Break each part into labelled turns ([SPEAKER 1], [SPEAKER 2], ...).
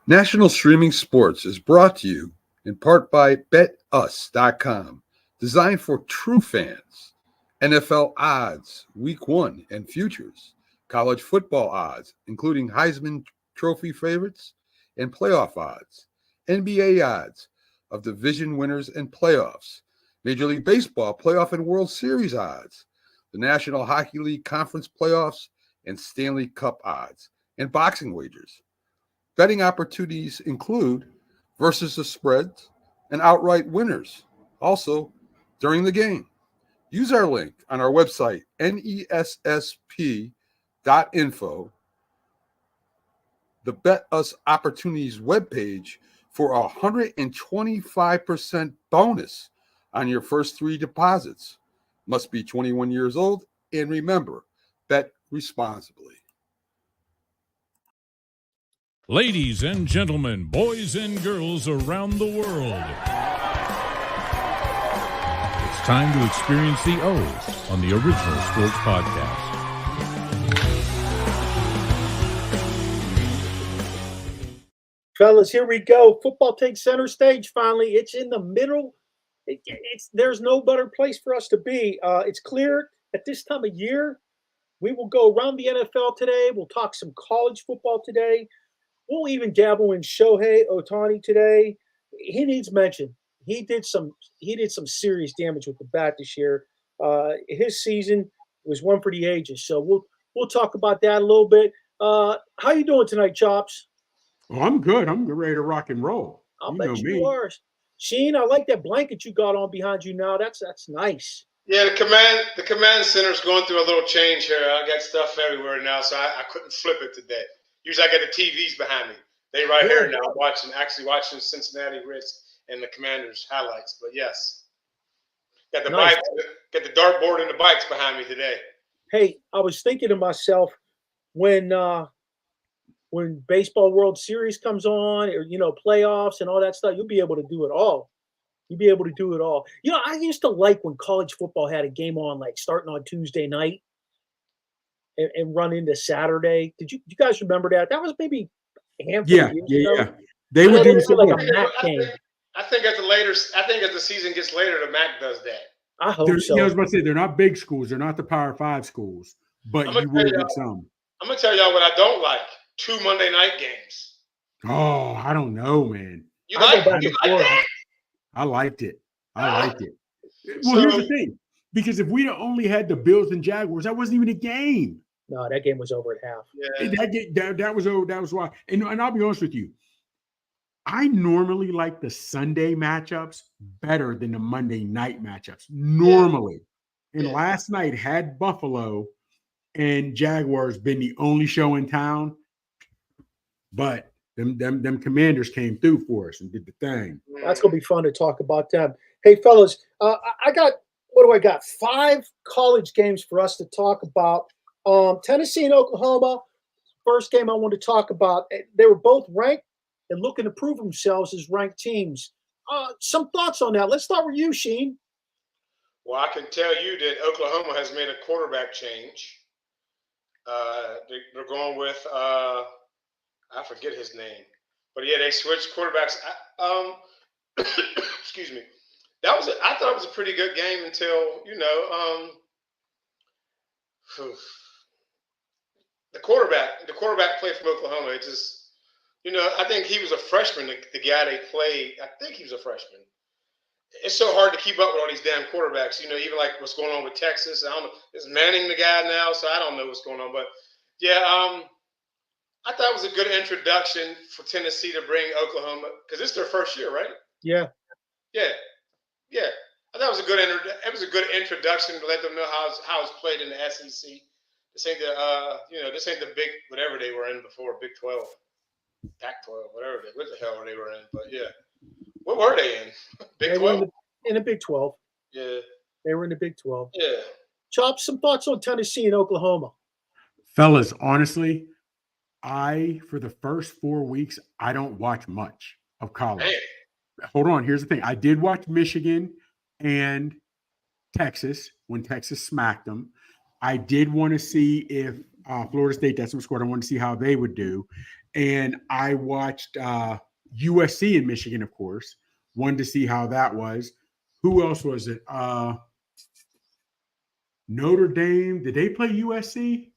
[SPEAKER 1] National Streaming Sports is brought to you in part by BetUs.com, designed for true fans. NFL odds, Week 1 and futures, college football odds, including Heisman Trophy favorites and playoff odds, NBA odds of division winners and playoffs, Major League Baseball playoff and World Series odds, the National Hockey League Conference playoffs and Stanley Cup odds, and boxing wagers. Betting opportunities include versus the spreads and outright winners, also during the game. Use our link on our website, nessp.info, the Bet Us Opportunities webpage, for a 125% bonus on your first 3 deposits. Must be 21 years old, and remember, bet responsibly.
[SPEAKER 2] Ladies and gentlemen, boys and girls around the world, it's time to experience the O's on the Original Sports Podcast.
[SPEAKER 3] Fellas, here we go. Football takes center stage finally. It's in the middle. There's no better place for us to be. It's clear at this time of year. We will go around the NFL today. We'll talk some college football today. We'll even dabble in Shohei Ohtani today. He needs mention. He did some serious damage with the bat this year. His season was one for the ages. So we'll talk about that a little bit. How you doing tonight, Chops?
[SPEAKER 4] Oh, I'm good. I'm ready to rock and roll.
[SPEAKER 3] I'll bet you are. Sheen, I like that blanket you got on behind you now. That's nice.
[SPEAKER 5] Yeah, the command center's going through a little change here. I got stuff everywhere now, so I couldn't flip it today. Usually I got the TVs behind me. They right here now, watching Cincinnati Reds and the Commanders highlights. But yes, got the bikes, got the dartboard and the bikes behind me today.
[SPEAKER 3] Hey, I was thinking to myself when Baseball World Series comes on, or playoffs and all that stuff, you'll be able to do it all. You'll be able to do it all. I used to like when college football had a game on, like starting on Tuesday night and run into Saturday. Did you guys remember that? That was maybe a handful of years ago.
[SPEAKER 4] Yeah. They would do
[SPEAKER 3] like a MAC game.
[SPEAKER 5] I think as the season gets later, the MAC does that.
[SPEAKER 3] I hope so.
[SPEAKER 4] I was about to say they're not big schools. They're not the Power 5 schools, but you will get some.
[SPEAKER 5] I'm gonna tell y'all what I don't like: 2 Monday night games.
[SPEAKER 4] Oh, I don't know, man.
[SPEAKER 5] You like that?
[SPEAKER 4] I liked it. Well, here's the thing. Because if we'd only had the Bills and Jaguars, that wasn't even a game.
[SPEAKER 3] No, that game was over at half.
[SPEAKER 5] Yeah.
[SPEAKER 4] That was why. And I'll be honest with you. I normally like the Sunday matchups better than the Monday night matchups. Normally. Yeah. And last night, had Buffalo and Jaguars been the only show in town, but them Commanders came through for us and did the thing.
[SPEAKER 3] That's going to be fun to talk about them. Hey, fellas, I got 5 college games for us to talk about. Tennessee and Oklahoma, first game I want to talk about. They were both ranked and looking to prove themselves as ranked teams. Some thoughts on that. Let's start with you, Sheen.
[SPEAKER 5] Well, I can tell you that Oklahoma has made a quarterback change. They're going with I forget his name, but yeah, they switched quarterbacks. Excuse me. I thought it was a pretty good game until the quarterback played from Oklahoma. It just I think he was a freshman. The guy they played, I think he was a freshman. It's so hard to keep up with all these damn quarterbacks. Even like what's going on with Texas. I don't know. Is Manning the guy now? So I don't know what's going on. But yeah, I thought it was a good introduction for Tennessee to bring Oklahoma, because it's their first year, right?
[SPEAKER 3] Yeah.
[SPEAKER 5] I thought it was a good introduction to let them know how it's played in the SEC. This ain't the big whatever they were in before, Big 12, Pac-12, what the hell they were in. But yeah, what were they in? Big 12.
[SPEAKER 3] In the Big 12.
[SPEAKER 5] Yeah.
[SPEAKER 3] They were in the Big 12.
[SPEAKER 5] Yeah.
[SPEAKER 3] Chop, some thoughts on Tennessee and Oklahoma.
[SPEAKER 4] Fellas, honestly, for the first 4 weeks, I don't watch much of college.
[SPEAKER 5] Hey.
[SPEAKER 4] Hold on. Here's the thing. I did watch Michigan and Texas when Texas smacked them. I did want to see if Florida State. That's what scored. I wanted to see how they would do. And I watched USC and Michigan, of course. Wanted to see how that was. Who else was it? Notre Dame. Did they play USC?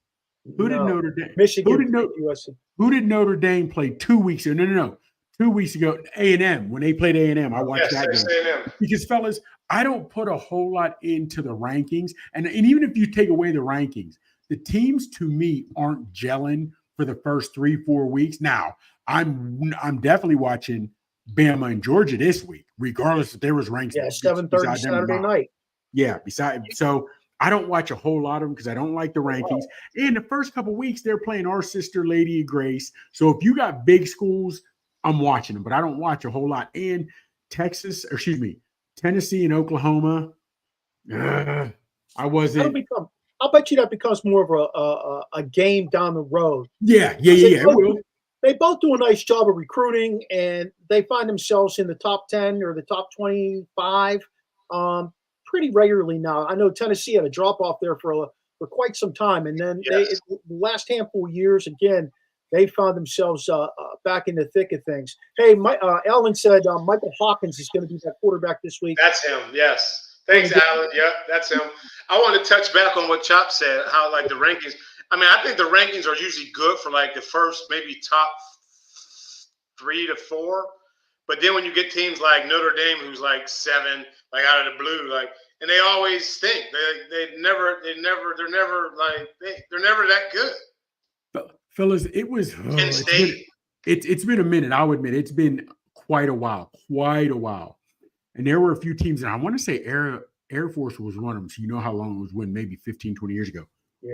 [SPEAKER 4] Who did Notre Dame?
[SPEAKER 3] Michigan.
[SPEAKER 4] USC. Who did Notre Dame play 2 weeks ago? No. 2 weeks ago, A&M. When they played A&M, I watched that game.
[SPEAKER 5] A&M.
[SPEAKER 4] Because, fellas, I don't put a whole lot into the rankings. And even if you take away the rankings, the teams to me aren't gelling for the first 3-4 weeks. Now, I'm definitely watching Bama and Georgia this week, regardless if there was ranks.
[SPEAKER 3] Yeah, 7:30 Saturday night.
[SPEAKER 4] Yeah, so I don't watch a whole lot of them because I don't like the rankings. In the first couple of weeks, they're playing our sister Lady of Grace. So if you got big schools, I'm watching them, but I don't watch a whole lot. And Tennessee and Oklahoma, I wasn't.
[SPEAKER 3] I'll bet you that becomes more of a game down the road.
[SPEAKER 4] Yeah. It will.
[SPEAKER 3] They both do a nice job of recruiting, and they find themselves in the top 10 or the top 25 pretty regularly now. I know Tennessee had a drop-off there for quite some time, and then the last handful of years, again, they found themselves back in the thick of things. Hey, Alan said Michael Hawkins is going to be that quarterback this week.
[SPEAKER 5] That's him, yes. Thanks, Alan. Yep, that's him. I want to touch back on what Chop said, how like the rankings. I mean, I think the rankings are usually good for like the first maybe top 3 to 4. But then when you get teams like Notre Dame, who's like 7, like out of the blue, like, and they always stink. They're never that good.
[SPEAKER 4] Fellas, it was
[SPEAKER 5] Penn State.
[SPEAKER 4] It's been a minute. I'll admit it's been quite a while. And there were a few teams, and I want to say Air Force was one of them. So you know how long it was when, maybe 15, 20 years ago,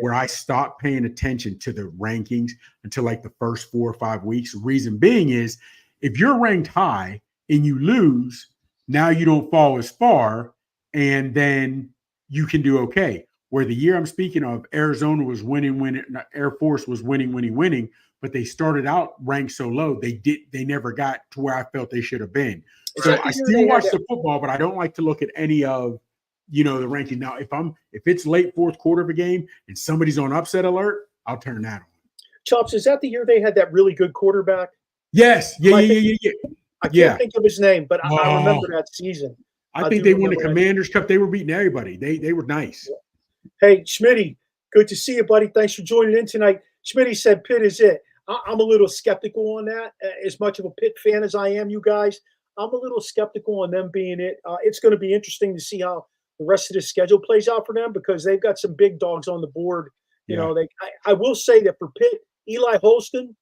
[SPEAKER 4] where I stopped paying attention to the rankings until like the first 4 or 5 weeks. The reason being is if you're ranked high and you lose, now you don't fall as far, and then you can do okay. Where the year I'm speaking of, Arizona was winning, Air Force was winning, but they started out ranked so low, they never got to where I felt they should have been. So I still watch the football, but I don't like to look at any of, the ranking. Now, if it's late fourth quarter of a game and somebody's on upset alert, I'll turn that on.
[SPEAKER 3] Chops, is that the year they had that really good quarterback?
[SPEAKER 4] Yes. Yeah.
[SPEAKER 3] I can't think of his name, but I remember that season.
[SPEAKER 4] I think they won the Commanders Cup. They were beating everybody. They were nice.
[SPEAKER 3] Yeah. Hey, Schmitty, good to see you, buddy. Thanks for joining in tonight. Schmitty said Pitt is it. I'm a little skeptical on that. As much of a Pitt fan as I am, you guys, I'm a little skeptical on them being it. It's going to be interesting to see how the rest of the schedule plays out for them because they've got some big dogs on the board. I will say that for Pitt, Eli Holston,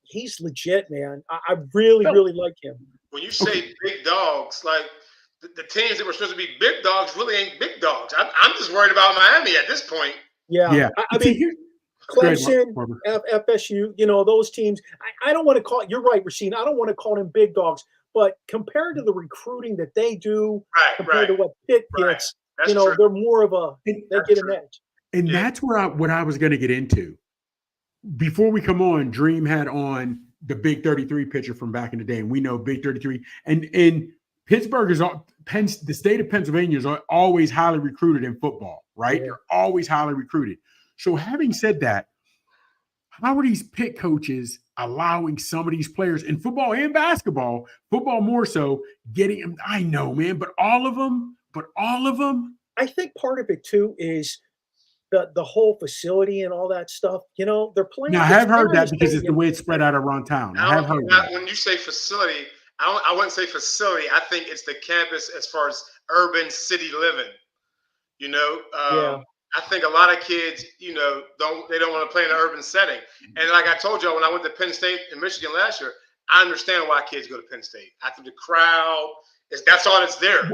[SPEAKER 3] he's legit, man. I really like him.
[SPEAKER 5] When you say big dogs, like the teams that were supposed to be big dogs really ain't big dogs. I'm just worried about Miami at this point.
[SPEAKER 3] Yeah. I mean, Clemson, FSU, those teams. I don't want to call – you're right, Racine. I don't want to call them big dogs. But compared to the recruiting that they do, compared to what Pitt gets, they're more of a – they get an edge.
[SPEAKER 4] And that's what I was going to get into. Before we come on, Dream had on the Big 33 picture from back in the day. And we know Big 33. And Pittsburgh the state of Pennsylvania is always highly recruited in football, right? Yeah. They're always highly recruited. So having said that, how are these Pitt coaches allowing some of these players in football and basketball, football more so, getting them? I know, man, but all of them.
[SPEAKER 3] I think part of it too is the whole facility and all that stuff. They're playing.
[SPEAKER 4] Now, I have heard that because it's the way it's spread out around town. I have heard that.
[SPEAKER 5] When you say facility, I wouldn't say facility. I think it's the campus as far as urban city living. I think a lot of kids, don't want to play in an urban setting. And like I told you, when I went to Penn State in Michigan last year, I understand why kids go to Penn State. After the crowd, that's all that's there.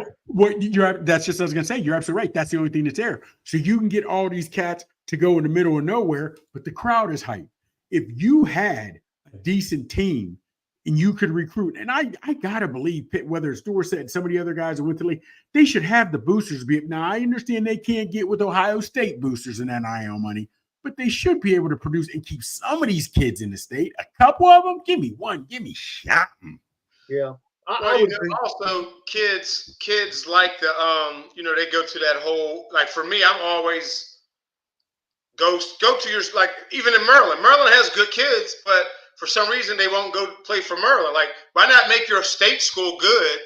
[SPEAKER 4] That's just what I was going to say. You're absolutely right. That's the only thing that's there. So you can get all these cats to go in the middle of nowhere, but the crowd is hype. If you had a decent team and you could recruit, and I got to believe Pitt, whether it's Dorsett and some of the other guys that went to the league, they should have the boosters. Now, I understand they can't get with Ohio State boosters and NIL money, but they should be able to produce and keep some of these kids in the state. A couple of them, give me one, give me something.
[SPEAKER 3] Yeah.
[SPEAKER 5] Also, kids like the they go to that whole, like for me, I'm always go to your, like, even in Maryland. Maryland has good kids, but for some reason they won't go play for Maryland. Like, why not make your state school good?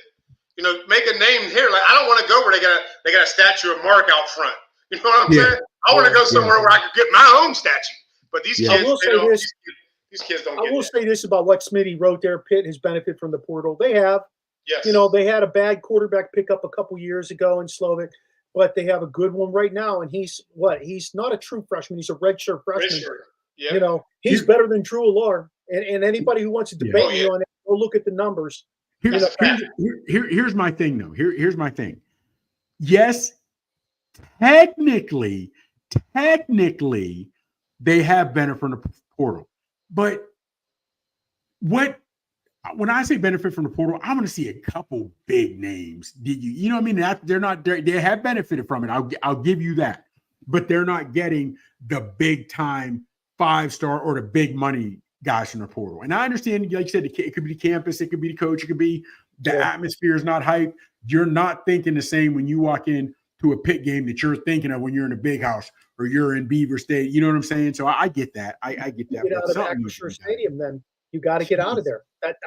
[SPEAKER 5] You know, make a name here. Like, I don't want to go where they got a statue of Mark out front. You know what I'm saying? I want to go somewhere where I could get my own statue. But these kids, these kids don't. I will
[SPEAKER 3] say this about what Smitty wrote there. Pitt has benefited from the portal. They have. Yes. You know, they had a bad quarterback pickup a couple years ago in Slovak, but they have a good one right now. And he's not a true freshman. He's a redshirt freshman. Yep. You know, he's better than Drew Allard. And anybody who wants to debate me on it, go look at the numbers.
[SPEAKER 4] Here's my thing, though. Here's my thing. Yes, technically, they have benefit from the portal. But when I say benefit from the portal, I want to see a couple big names. You know what I mean? They have benefited from it. I'll give you that. But they're not getting the big time 5-star or the big money guys from the portal. And I understand, like you said, it could be the campus, it could be the coach, it could be the atmosphere is not hype. You're not thinking the same when you walk in to a Pitt game that you're thinking of when you're in a big house or you're in Beaver State. You know what I'm saying? So I get that. I get that.
[SPEAKER 3] Get out of Acrisure Stadium, then you got to get out of there. That's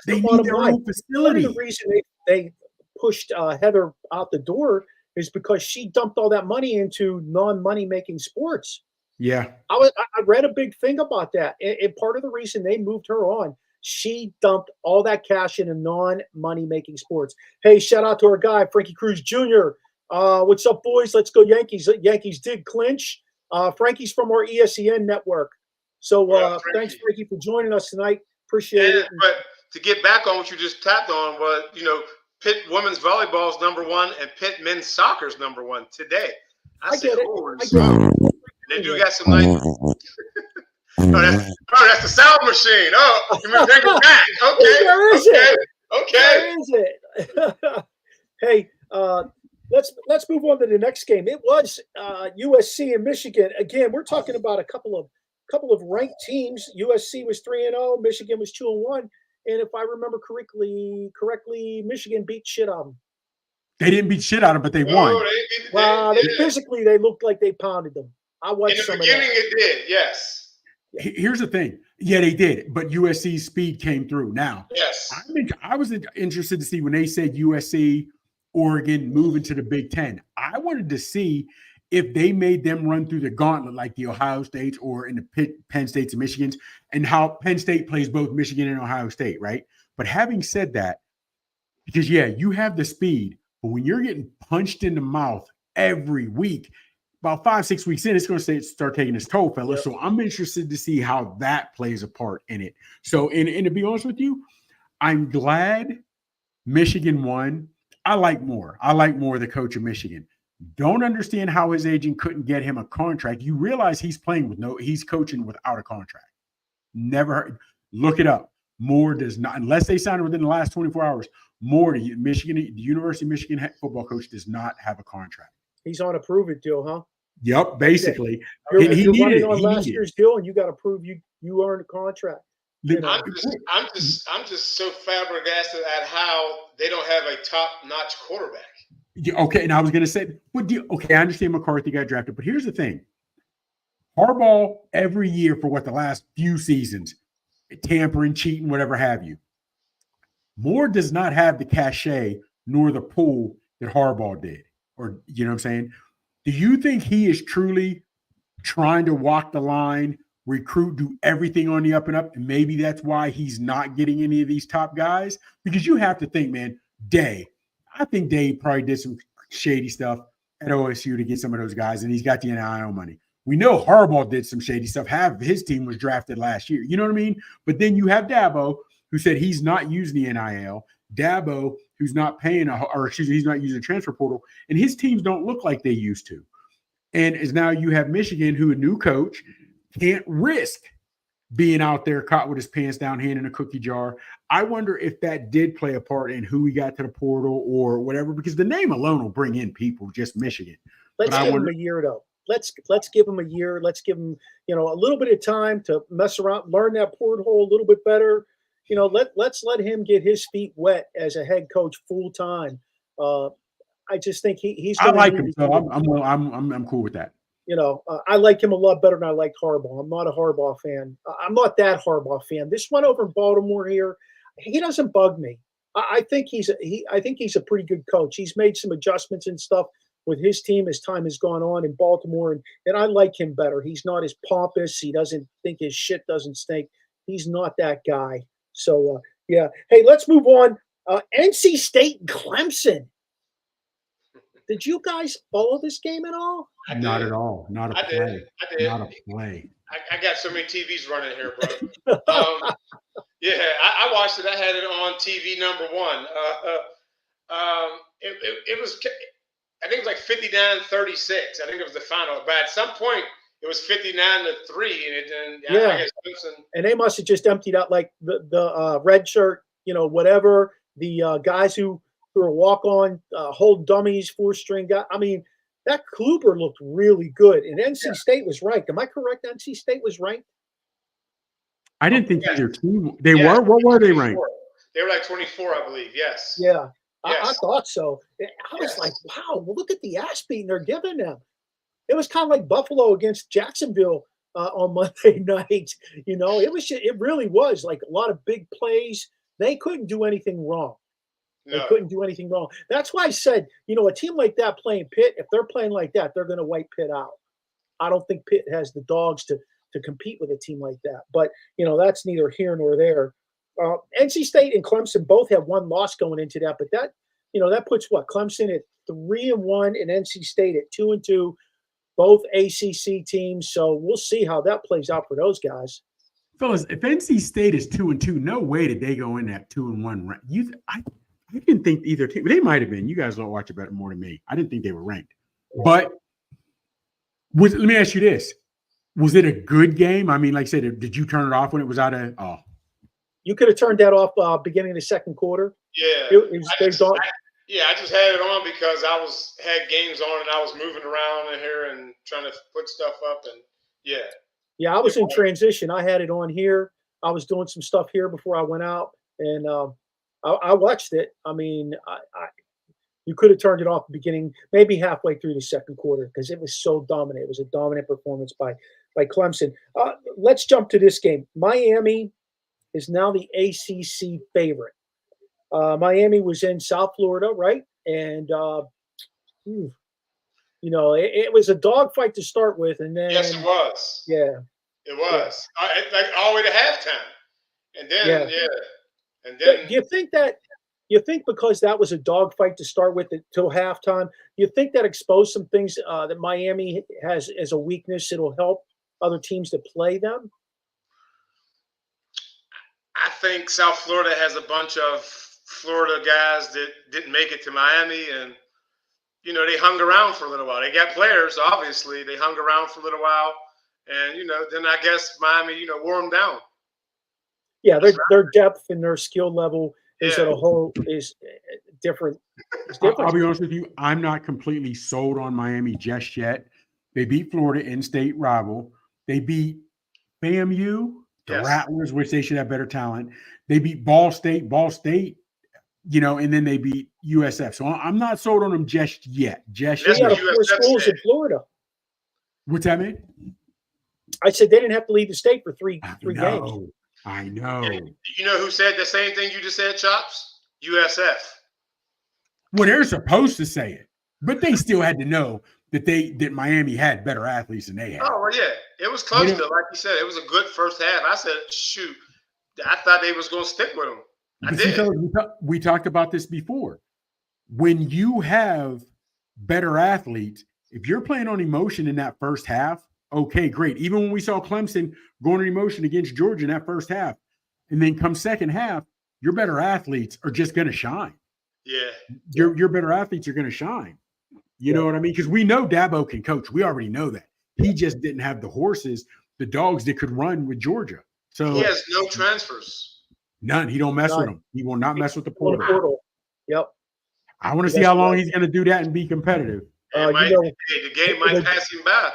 [SPEAKER 4] they
[SPEAKER 3] the
[SPEAKER 4] need
[SPEAKER 3] bottom
[SPEAKER 4] their
[SPEAKER 3] line.
[SPEAKER 4] own facility.
[SPEAKER 3] Part of the reason they pushed Heather out the door is because she dumped all that money into non-money making sports.
[SPEAKER 4] Yeah.
[SPEAKER 3] I read a big thing about that. And part of the reason they moved her on, she dumped all that cash into non-money making sports. Hey, shout out to our guy, Frankie Cruz Jr. What's up, boys? Let's go Yankees. Yankees did clinch. Frankie's from our ESEN network. So thanks, Frankie, for joining us tonight. Appreciate it.
[SPEAKER 5] But to get back on what you just tapped on was, you know, Pitt women's volleyball is #1 and Pitt men's soccer is #1 today.
[SPEAKER 3] I get it.
[SPEAKER 5] They do got some nice. That's the sound machine. Oh, you mean bring it back? Okay.
[SPEAKER 3] Where is it?
[SPEAKER 5] Okay.
[SPEAKER 3] Where is it? Hey, let's move on to the next game. It was USC and Michigan. Again, we're talking about a couple of ranked teams. USC was 3-0, Michigan was 2-1, and if I remember correctly, Michigan beat shit out of them.
[SPEAKER 4] They didn't beat shit out of them, but they won.
[SPEAKER 3] Physically, they looked like they pounded them. I watched some of that.
[SPEAKER 5] In the beginning, it did, yes.
[SPEAKER 4] Here's the thing. Yeah, they did, but USC's speed came through. Now,
[SPEAKER 5] yes,
[SPEAKER 4] I was interested to see when they said USC, Oregon moving to the Big Ten. I wanted to see if they made them run through the gauntlet like the Ohio States or in the Penn States and Michigans, and how Penn State plays both Michigan and Ohio State, right? But having said that, because, you have the speed, but when you're getting punched in the mouth every week, about 5-6 weeks in, it's going to start taking its toll, fellas. Yep. So I'm interested to see how that plays a part in it. So, and to be honest with you, I'm glad Michigan won. I like more the coach of Michigan. Don't understand how his agent couldn't get him a contract. You realize he's coaching without a contract. Never heard. Look it up. Moore does not, unless they signed it within the last 24 hours. Moore, the University of Michigan football coach, does not have a contract.
[SPEAKER 3] He's on a prove it deal, huh?
[SPEAKER 4] Yep, basically.
[SPEAKER 3] You're running on last year's deal, and you got to prove you earned a contract.
[SPEAKER 5] I'm just so flabbergasted at how they don't have a top-notch quarterback.
[SPEAKER 4] Yeah, okay, and I was going to say, I understand McCarthy got drafted, but here's the thing. Harbaugh, every year for the last few seasons, tampering, cheating, whatever have you. Moore does not have the cachet nor the pull that Harbaugh did. Or, you know what I'm saying? Do you think he is truly trying to walk the line, recruit, do everything on the up and up? And maybe that's why he's not getting any of these top guys? Because you have to think, man, I think Dave probably did some shady stuff at OSU to get some of those guys, and he's got the NIL money. We know Harbaugh did some shady stuff. Half of his team was drafted last year. You know what I mean? But then you have Dabo, who said he's not using the NIL. Dabo, who's not paying, he's not using the transfer portal, and his teams don't look like they used to. And as now you have Michigan, who a new coach can't risk being out there caught with his pants down, handing a cookie jar. I wonder if that did play a part in who he got to the portal or whatever, because the name alone will bring in people, just Michigan.
[SPEAKER 3] Let's give him a year, though. Let's give him a year. Let's give him, a little bit of time to mess around, learn that porthole a little bit better. Let's let him get his feet wet as a head coach full time. I just think he's.
[SPEAKER 4] I like him, so I'm cool with that.
[SPEAKER 3] I like him a lot better than I like Harbaugh. I'm not a Harbaugh fan. I'm not that Harbaugh fan. This one over in Baltimore here, he doesn't bug me. I think he's a pretty good coach. He's made some adjustments and stuff with his team as time has gone on in Baltimore, and I like him better. He's not as pompous. He doesn't think his shit doesn't stink. He's not that guy. So, yeah. Hey, let's move on. NC State and Clemson. Did you guys follow this game at all?
[SPEAKER 4] Not at all. Not a play.
[SPEAKER 5] I did.
[SPEAKER 4] Not a play.
[SPEAKER 5] I got so many TVs running here, bro. Yeah, I watched it. I had it on TV number one. It was, I think it was like 59-36. I think it was the final. But at some point, it was 59-3, I guess Clemson.
[SPEAKER 3] And they must have just emptied out like the red shirt, whatever. The guys who are walk-on, hold dummies, four-string guy. I mean, that Kluber looked really good. And NC State was ranked. Am I correct? NC State was ranked?
[SPEAKER 4] I didn't think either team. They were? What were they ranked?
[SPEAKER 5] They were like 24, I believe. Yes.
[SPEAKER 3] Yeah.
[SPEAKER 5] Yes.
[SPEAKER 3] I thought so. I was like, wow, look at the ass beating they're giving them. It was kind of like Buffalo against Jacksonville on Monday night. It really was like a lot of big plays. They couldn't do anything wrong.
[SPEAKER 5] No.
[SPEAKER 3] They couldn't do anything wrong. That's why I said, a team like that playing Pitt, if they're playing like that, they're going to wipe Pitt out. I don't think Pitt has the dogs to compete with a team like that. But, that's neither here nor there. NC State and Clemson both have one loss going into that. But that puts Clemson at 3-1 and NC State at 2-2, both ACC teams. So we'll see how that plays out for those guys.
[SPEAKER 4] Fellas, if NC State is 2-2, no way did they go in that 2-1 rank. I didn't think either team. They might have been. You guys don't watch it better more than me. I didn't think they were ranked. But let me ask you this: was it a good game? I mean, like I said, did you turn it off when it was out of? Oh,
[SPEAKER 3] you could have turned that off beginning of the second quarter.
[SPEAKER 5] Yeah,
[SPEAKER 3] I just
[SPEAKER 5] had it on because I had games on and I was moving around in here and trying to put stuff up and
[SPEAKER 3] Yeah, I was in transition. I had it on here. I was doing some stuff here before I went out, and I watched it. I mean, you could have turned it off beginning, maybe halfway through the second quarter because it was so dominant. It was a dominant performance by Clemson. Let's jump to this game. Miami is now the ACC favorite. Miami was in South Florida, right? And it was a dogfight to start with, and then
[SPEAKER 5] yes, it was.
[SPEAKER 3] Yeah,
[SPEAKER 5] it was like all the way to halftime, and then and then.
[SPEAKER 3] Do you think because that was a dogfight to start with until halftime, you think that exposed some things that Miami has as a weakness? It'll help other teams to play them.
[SPEAKER 5] I think South Florida has a bunch of Florida guys that didn't make it to Miami, and they hung around for a little while. They got players, obviously. They hung around for a little while, and then I guess Miami, wore them down.
[SPEAKER 3] Yeah, their depth and their skill level is at a whole is different. It's different.
[SPEAKER 4] I'll be honest with you. I'm not completely sold on Miami just yet. They beat Florida, in-state rival. They beat FAMU, the Rattlers, which they should have better talent. They beat Ball State, and then they beat USF. So I'm not sold on them just yet. Just
[SPEAKER 3] they
[SPEAKER 4] yet.
[SPEAKER 3] got 4 schools in Florida.
[SPEAKER 4] What's that mean?
[SPEAKER 3] I said they didn't have to leave the state for three games.
[SPEAKER 4] I know.
[SPEAKER 5] You know who said the same thing you just said, Chops? USF.
[SPEAKER 4] Well, they're supposed to say it, but they still had to know that Miami had better athletes than they had.
[SPEAKER 5] Oh, well, yeah. It was close to, like you said, it was a good first half. I said, shoot, I thought they was going to stick with them. I did.
[SPEAKER 4] We talked about this before. When you have better athletes, if you're playing on emotion in that first half, okay, great. Even when we saw Clemson going on emotion against Georgia in that first half, and then come second half, your better athletes are just going to shine.
[SPEAKER 5] Yeah.
[SPEAKER 4] Your better athletes are going to shine. You know what I mean? Because we know Dabo can coach. We already know that. He just didn't have the horses, the dogs that could run with Georgia. So
[SPEAKER 5] he has no transfers.
[SPEAKER 4] None. He don't mess with them. He will not mess with the portal.
[SPEAKER 3] Yep.
[SPEAKER 4] I want to see how long he's going to do that and be competitive.
[SPEAKER 5] The game might pass him by.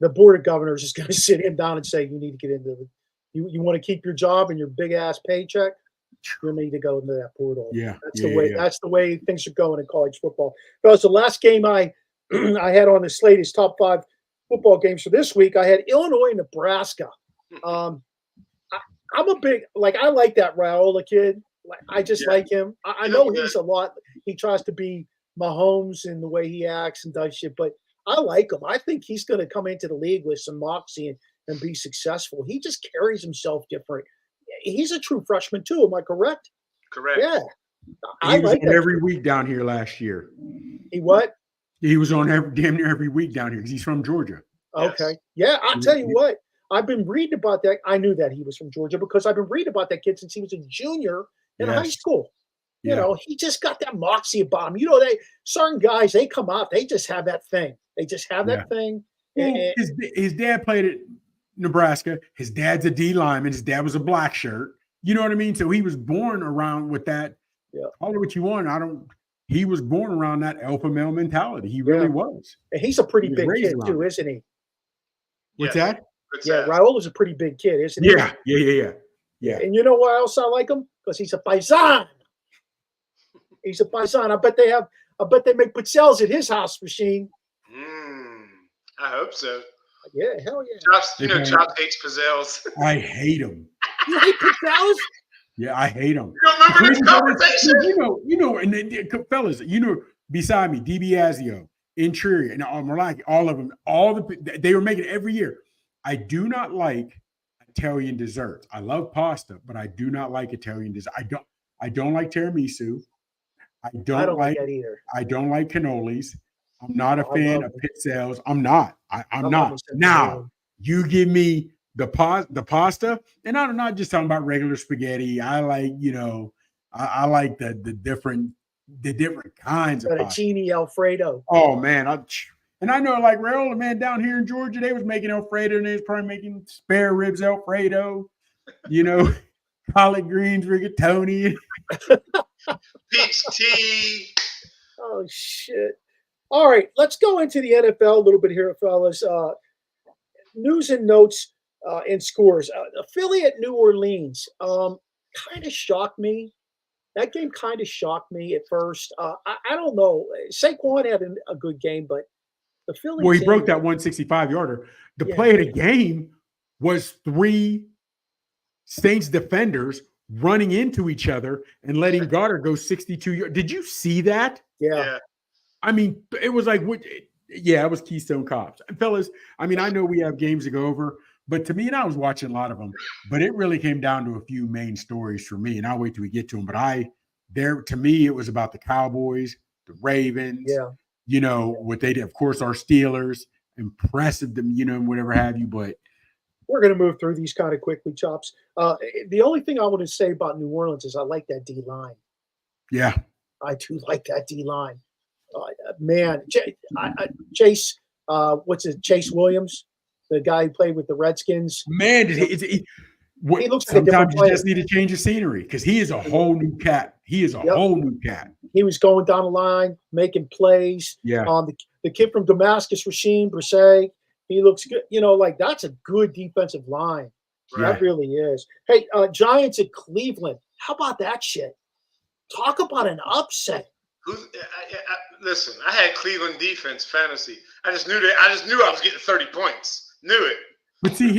[SPEAKER 3] The board of governors is going to sit him down and say, you need to get into it. You want to keep your job and your big ass paycheck, you need to go into that portal.
[SPEAKER 4] Yeah.
[SPEAKER 3] That's the way things are going in college football. That was the last game I I had on the slate is top 5 football games for this week. I had Illinois and Nebraska. I'm a big I like that Raiola kid. I just like him. I know he's a lot. He tries to be Mahomes in the way he acts and does shit, but I like him. I think he's going to come into the league with some moxie and be successful. He just carries himself different. He's a true freshman too. Am I correct?
[SPEAKER 5] Correct.
[SPEAKER 3] Yeah.
[SPEAKER 4] He was on every week down here last year.
[SPEAKER 3] He what?
[SPEAKER 4] He was on damn near every week down here because he's from Georgia.
[SPEAKER 3] Okay. Yeah, I'll tell you what. I've been reading about that. I knew that he was from Georgia because I've been reading about that kid since he was a junior in high school. You know, he just got that moxie about him. You know, certain guys, they come out, they just have that thing. They just have that thing.
[SPEAKER 4] Well, his dad played at Nebraska. His dad's a D lineman. His dad was a black shirt. You know what I mean? So he was born around with that. Yeah. Call it what you want. He was born around that alpha male mentality. He really was.
[SPEAKER 3] And he's a pretty big kid too, isn't he?
[SPEAKER 4] What's that?
[SPEAKER 3] Yeah, Raul's a pretty big kid, isn't he?
[SPEAKER 4] Yeah.
[SPEAKER 3] And you know why else I like him? Because he's a paisan. He's a paisan. I bet they make pizzelles at his house machine.
[SPEAKER 5] I hope so.
[SPEAKER 3] Yeah, hell yeah.
[SPEAKER 5] Chops hates pizzelles.
[SPEAKER 4] I hate him.
[SPEAKER 3] You hate pizzelles?
[SPEAKER 4] Yeah, I hate them.
[SPEAKER 5] You don't remember this conversation?
[SPEAKER 4] And fellas, beside me, DB Azio, Interior, and Merlaki, all of them, they were making it every year. I do not like Italian desserts. I love pasta, but I do not like Italian dessert. I don't like tiramisu. I don't like
[SPEAKER 3] that either.
[SPEAKER 4] I don't like cannolis. I'm not a fan of pizzelles. I'm not. I'm not. Now, you give me the pasta, and I'm not just talking about regular spaghetti. I like, I like the different kinds of
[SPEAKER 3] fettuccine Alfredo.
[SPEAKER 4] Oh man, I know like Raiola, man, down here in Georgia, they was making Alfredo, and they was probably making spare ribs Alfredo, collard greens rigatoni,
[SPEAKER 5] peach tea.
[SPEAKER 3] Oh shit! All right, let's go into the NFL a little bit here, fellas. News and notes and scores. Philly at New Orleans kind of shocked me. That game kind of shocked me at first. I don't know. Saquon had a good game, but the Philly.
[SPEAKER 4] Well, he broke that 165-yarder. The play of the game was 3 Saints defenders running into each other and letting Goddard go 62 yards. Did you see that?
[SPEAKER 3] Yeah.
[SPEAKER 4] I mean, it was like, it was Keystone Cops. Fellas, I mean, I know we have games to go over, but to me, and I was watching a lot of them, but it really came down to a few main stories for me, and I'll wait till we get to them. But to me, it was about the Cowboys, the Ravens, what they did. Of course, our Steelers, impressive them, whatever have you, but
[SPEAKER 3] we're going to move through these kind of quickly, Chops. The only thing I want to say about New Orleans is I like that D-line.
[SPEAKER 4] Yeah.
[SPEAKER 3] I do like that D-line. Man, Chase, Chase Williams, the guy who played with the Redskins.
[SPEAKER 4] Man, he looks like sometimes you just need to change the scenery because he is a whole new cat. He is a whole new cat.
[SPEAKER 3] He was going down the line, making plays.
[SPEAKER 4] Yeah.
[SPEAKER 3] The kid from Damascus, Rasheem Brisset, he looks good. That's a good defensive line. Right. That really is. Hey, Giants at Cleveland. How about that shit? Talk about an upset.
[SPEAKER 5] Listen, I had Cleveland defense fantasy. I just knew I was getting 30 points. Knew it.
[SPEAKER 4] But see,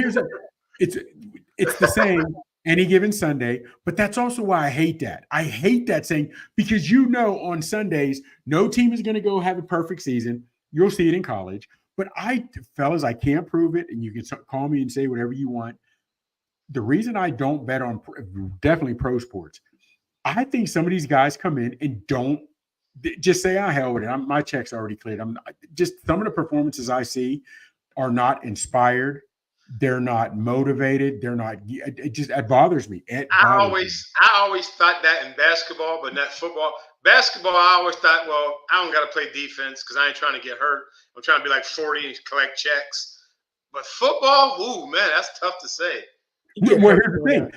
[SPEAKER 4] it's the same any given Sunday. But that's also why I hate that. I hate that saying because on Sundays, no team is going to go have a perfect season. You'll see it in college. But fellas, I can't prove it, and you can call me and say whatever you want. The reason I don't bet on definitely pro sports, I think some of these guys come in and don't just say, hell with it. My check's already cleared. Just some of the performances I see are not inspired. They're not motivated. They're not. It bothers me.
[SPEAKER 5] I always thought that in basketball, but not football. Basketball, I always thought, well, I don't got to play defense because I ain't trying to get hurt. I'm trying to be like 40 and collect checks. But football, ooh, man, that's tough to say.
[SPEAKER 4] Well, here's the thing.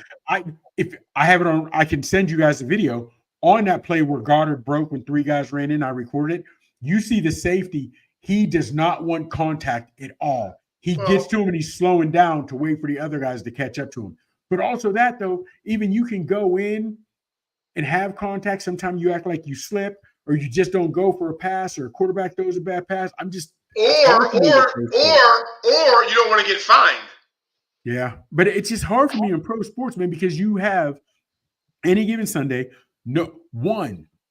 [SPEAKER 4] If I have it on, I can send you guys a video on that play where Goddard broke when 3 guys ran in. I recorded it. You see the safety. He does not want contact at all. He gets to him and he's slowing down to wait for the other guys to catch up to him. But also that, though, even you can go in and have contact. Sometimes you act like you slip or you just don't go for a pass or a quarterback throws a bad pass.
[SPEAKER 5] Or you don't want to get fined.
[SPEAKER 4] Yeah, but it's just hard for me in pro sports, man, because you have any given Sunday,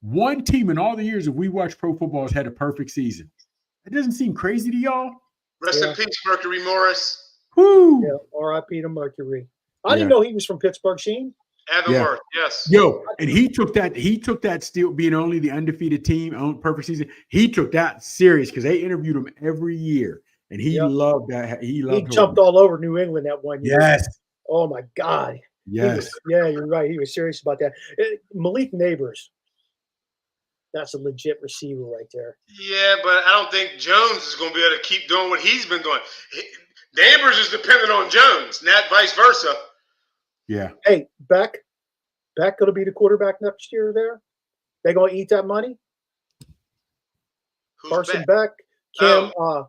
[SPEAKER 4] one team in all the years that we watched pro football has had a perfect season. It doesn't seem crazy to y'all.
[SPEAKER 5] Rest in peace, Mercury Morris.
[SPEAKER 4] Woo!
[SPEAKER 3] Yeah, R.I.P. to Mercury. I didn't know he was from Pittsburgh, Sheen.
[SPEAKER 5] Avonworth, yes.
[SPEAKER 4] Yo, and he took that still being only the undefeated team on perfect season. He took that serious because they interviewed him every year, and he loved that. He
[SPEAKER 3] jumped all over New England that one year.
[SPEAKER 4] Yes.
[SPEAKER 3] Oh my God.
[SPEAKER 4] Yes.
[SPEAKER 3] You're right. He was serious about that. Malik Neighbors. That's a legit receiver right there.
[SPEAKER 5] Yeah, but I don't think Jones is going to be able to keep doing what he's been doing. Neighbors is dependent on Jones, not vice versa.
[SPEAKER 4] Yeah.
[SPEAKER 3] Hey, Beck going to be the quarterback next year there? They going to eat that money?
[SPEAKER 5] Who's
[SPEAKER 3] Carson Beck? Cam, how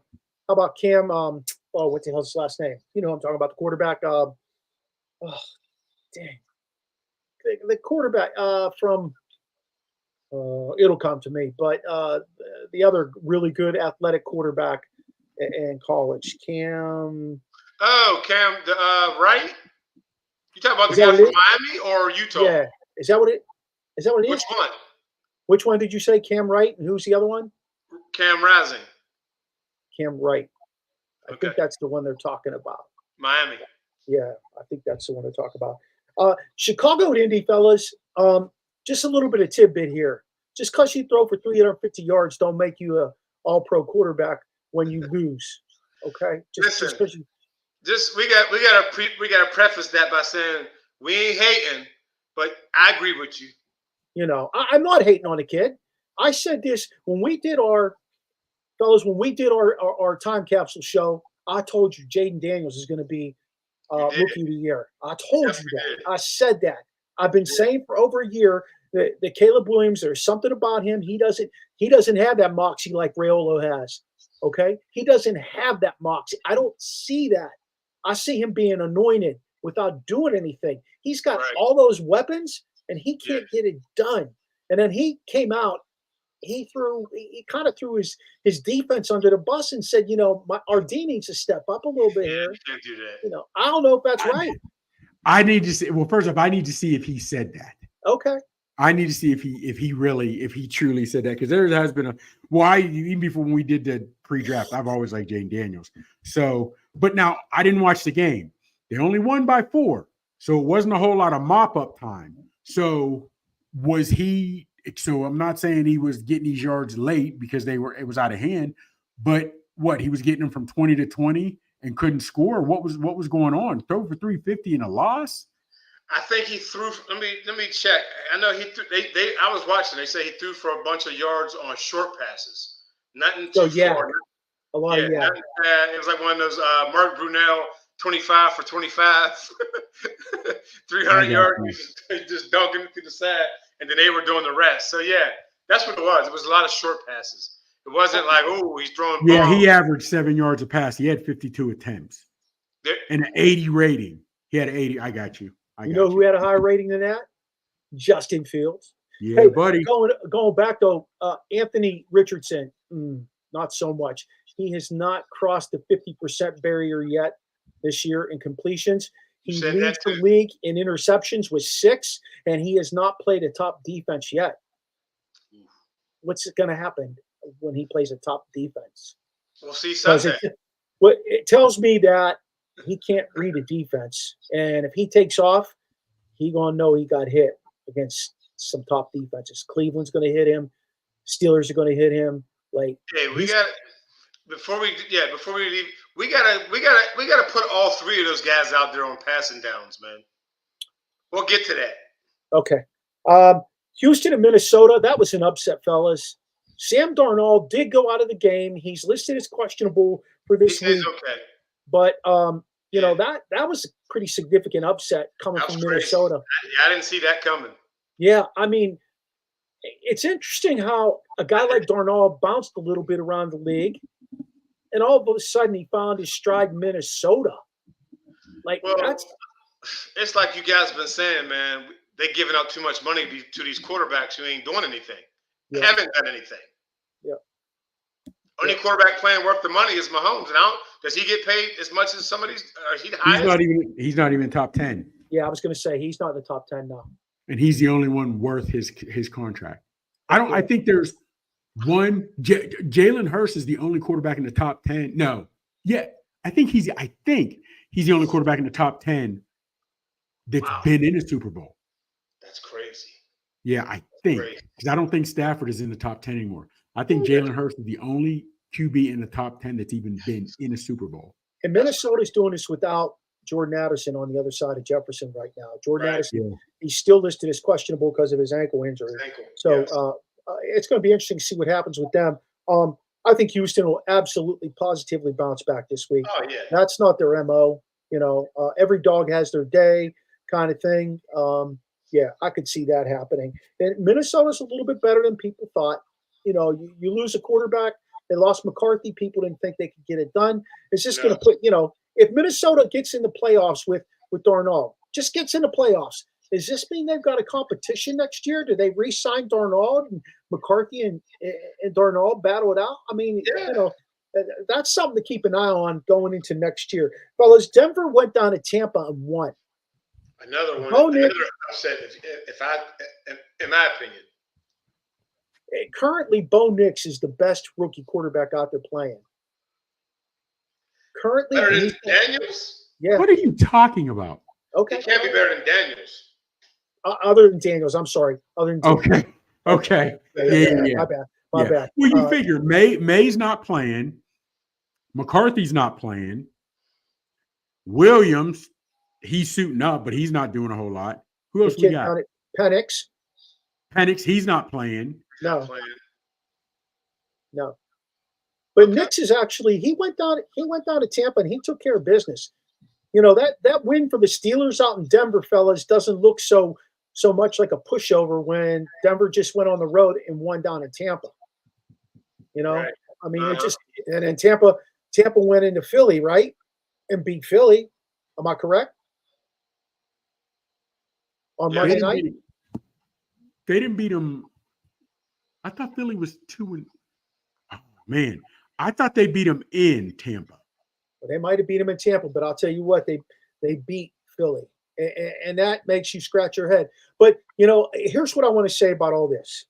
[SPEAKER 3] about Cam, what the hell's his last name? You know I'm talking about, the quarterback. Dang. The quarterback from it'll come to me, but the other really good athletic quarterback in college, Cam.
[SPEAKER 5] Oh, Cam, right? You talking about the guy from Miami or Utah?
[SPEAKER 3] Yeah, is that what it is?
[SPEAKER 5] Which one?
[SPEAKER 3] Which one did you say? Cam Wright, and who's the other one?
[SPEAKER 5] Cam Rising.
[SPEAKER 3] Cam Wright. I think that's the one they're talking about.
[SPEAKER 5] Miami.
[SPEAKER 3] Yeah, I think that's the one they're talking about. Chicago and Indy, fellas. Just a little bit of tidbit here. Just because you throw for 350 yards don't make you a all-pro quarterback when you lose. Okay.
[SPEAKER 5] We gotta preface that by saying we ain't hating, but I agree with you.
[SPEAKER 3] You know, I'm not hating on the kid. I said this when we did our time capsule show. I told you Jaden Daniels is going to be rookie of the year. I told you that. I said that. I've been saying for over a year that Caleb Williams, there's something about him. He doesn't have that moxie like Raiola has. Okay, he doesn't have that moxie. I don't see that. I see him being anointed without doing anything. He's got all those weapons, and he can't get it done. And then he came out. He kind of threw his defense under the bus and said, our D needs to step up a little bit here.
[SPEAKER 5] Can't do that.
[SPEAKER 3] I don't know if that's right.
[SPEAKER 4] I need to see. Well, first off, I need to see if he said that.
[SPEAKER 3] Okay.
[SPEAKER 4] I need to see if he truly said that, because there has been even before when we did the pre-draft, I've always liked Jaden Daniels. So, but now I didn't watch the game. They only won by 4, so it wasn't a whole lot of mop-up time. So was he? So I'm not saying he was getting these yards late because it was out of hand, but he was getting them from 20 to 20 and couldn't score. What was going on? Throw for 350 and a loss?
[SPEAKER 5] I think he threw. Let me check. I know he threw. I was watching. They say he threw for a bunch of yards on short passes. Nothing too far.
[SPEAKER 3] A lot of
[SPEAKER 5] it was like one of those Mark Brunell 25 for 25, 300 yards, just dunking it to the side, and then they were doing the rest. So yeah, that's what it was. It was a lot of short passes. It wasn't like, he's throwing.
[SPEAKER 4] Yeah, balls. He averaged 7 yards a pass. He had 52 attempts and an 80 rating. He had 80. I got you.
[SPEAKER 3] You know who had a higher rating than that? Justin Fields.
[SPEAKER 4] Yeah, buddy.
[SPEAKER 3] Going back though, Anthony Richardson, not so much. He has not crossed the 50% barrier yet this year in completions. He leads the league in interceptions with 6, and he has not played a top defense yet. What's going to happen when he plays a top defense?
[SPEAKER 5] We'll see Sunday.
[SPEAKER 3] It tells me that he can't read a defense, and if he takes off, he's gonna know he got hit against some top defenses. Cleveland's gonna hit him. Steelers are gonna hit him.
[SPEAKER 5] Before we leave, we gotta put all 3 of those guys out there on passing downs, man. We'll get to that.
[SPEAKER 3] Okay. Houston and Minnesota, that was an upset, fellas. Sam Darnold did go out of the game. He's listed as questionable for this week.
[SPEAKER 5] Okay.
[SPEAKER 3] But that was a pretty significant upset coming from Minnesota.
[SPEAKER 5] I didn't see that coming.
[SPEAKER 3] Yeah, I mean, it's interesting how a guy like Darnold bounced a little bit around the league, and all of a sudden he found his stride in Minnesota.
[SPEAKER 5] It's like you guys have been saying, man. They're giving out too much money to these quarterbacks who ain't doing anything. Yeah. Haven't done anything.
[SPEAKER 3] Yeah.
[SPEAKER 5] Only quarterback playing worth the money is Mahomes. And does he get paid as much as some of these? Is he the highest?
[SPEAKER 4] He's not even top 10.
[SPEAKER 3] Yeah, I was going to say he's not in the top 10 now.
[SPEAKER 4] And he's the only one worth his contract. I think there's one. Jalen Hurts is the only quarterback in the top 10. No. Yeah. I think he's the only quarterback in the top 10 that's been in a Super Bowl.
[SPEAKER 5] That's crazy.
[SPEAKER 4] Yeah, I think. Because I don't think Stafford is in the top 10 anymore. I think Jalen Hurts is the only QB in the top 10 that's even been in a Super Bowl.
[SPEAKER 3] And Minnesota's doing this without Jordan Addison on the other side of Jefferson right now. Jordan Addison, he's still listed as questionable because of his ankle injury. It's going to be interesting to see what happens with them. I think Houston will absolutely, positively bounce back this week.
[SPEAKER 5] Oh, yeah.
[SPEAKER 3] That's not their MO. Every dog has their day kind of thing. I could see that happening. And Minnesota's a little bit better than people thought. You lose a quarterback. They lost McCarthy. People didn't think they could get it done. It's just going to put, if Minnesota gets in the playoffs with Darnold, just gets in the playoffs, does this mean they've got a competition next year? Do they re-sign Darnold and McCarthy and Darnold battle it out? I mean, that's something to keep an eye on going into next year. Fellas, Denver went down to Tampa and won.
[SPEAKER 5] Another one. Another upset, in my opinion.
[SPEAKER 3] Currently, Bo Nix is the best rookie quarterback out there playing. Currently,
[SPEAKER 5] better than Daniels?
[SPEAKER 3] Yeah.
[SPEAKER 4] What are you talking about?
[SPEAKER 5] Okay. He can't be better than Daniels.
[SPEAKER 3] Other than Daniels, I'm sorry. Other than Daniels.
[SPEAKER 4] Okay.
[SPEAKER 3] Yeah. My bad.
[SPEAKER 4] Well, you figure May's not playing. McCarthy's not playing. Williams, he's suiting up, but he's not doing a whole lot. Who else we got?
[SPEAKER 3] Penix,
[SPEAKER 4] he's not playing.
[SPEAKER 3] No. But Nix is actually he went down to Tampa and he took care of business. That win for the Steelers out in Denver, fellas, doesn't look so much like a pushover when Denver just went on the road and won down in Tampa.
[SPEAKER 5] Right.
[SPEAKER 3] I mean, it just and then Tampa went into Philly, right? And beat Philly. Am I correct? On Monday night?
[SPEAKER 4] They didn't beat them. I thought Philly was 2-0. Oh, man. I thought they beat them in Tampa.
[SPEAKER 3] Well, they might have beat them in Tampa, but I'll tell you what, they beat Philly. And that makes you scratch your head. But, here's what I want to say about all this.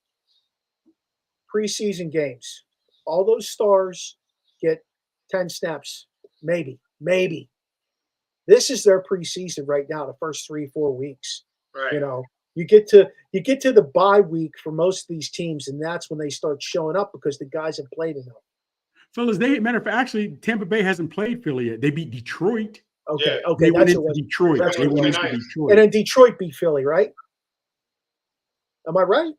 [SPEAKER 3] Preseason games. All those stars get 10 snaps. Maybe. This is their preseason right now, the first 3-4 weeks.
[SPEAKER 5] Right.
[SPEAKER 3] You get to the bye week for most of these teams, and that's when they start showing up because the guys have played enough.
[SPEAKER 4] Fellas, matter of fact, actually, Tampa Bay hasn't played Philly yet. They beat Detroit.
[SPEAKER 3] Okay.
[SPEAKER 4] They went into Detroit. They went into Detroit.
[SPEAKER 3] And then Detroit beat Philly, right? Am I right?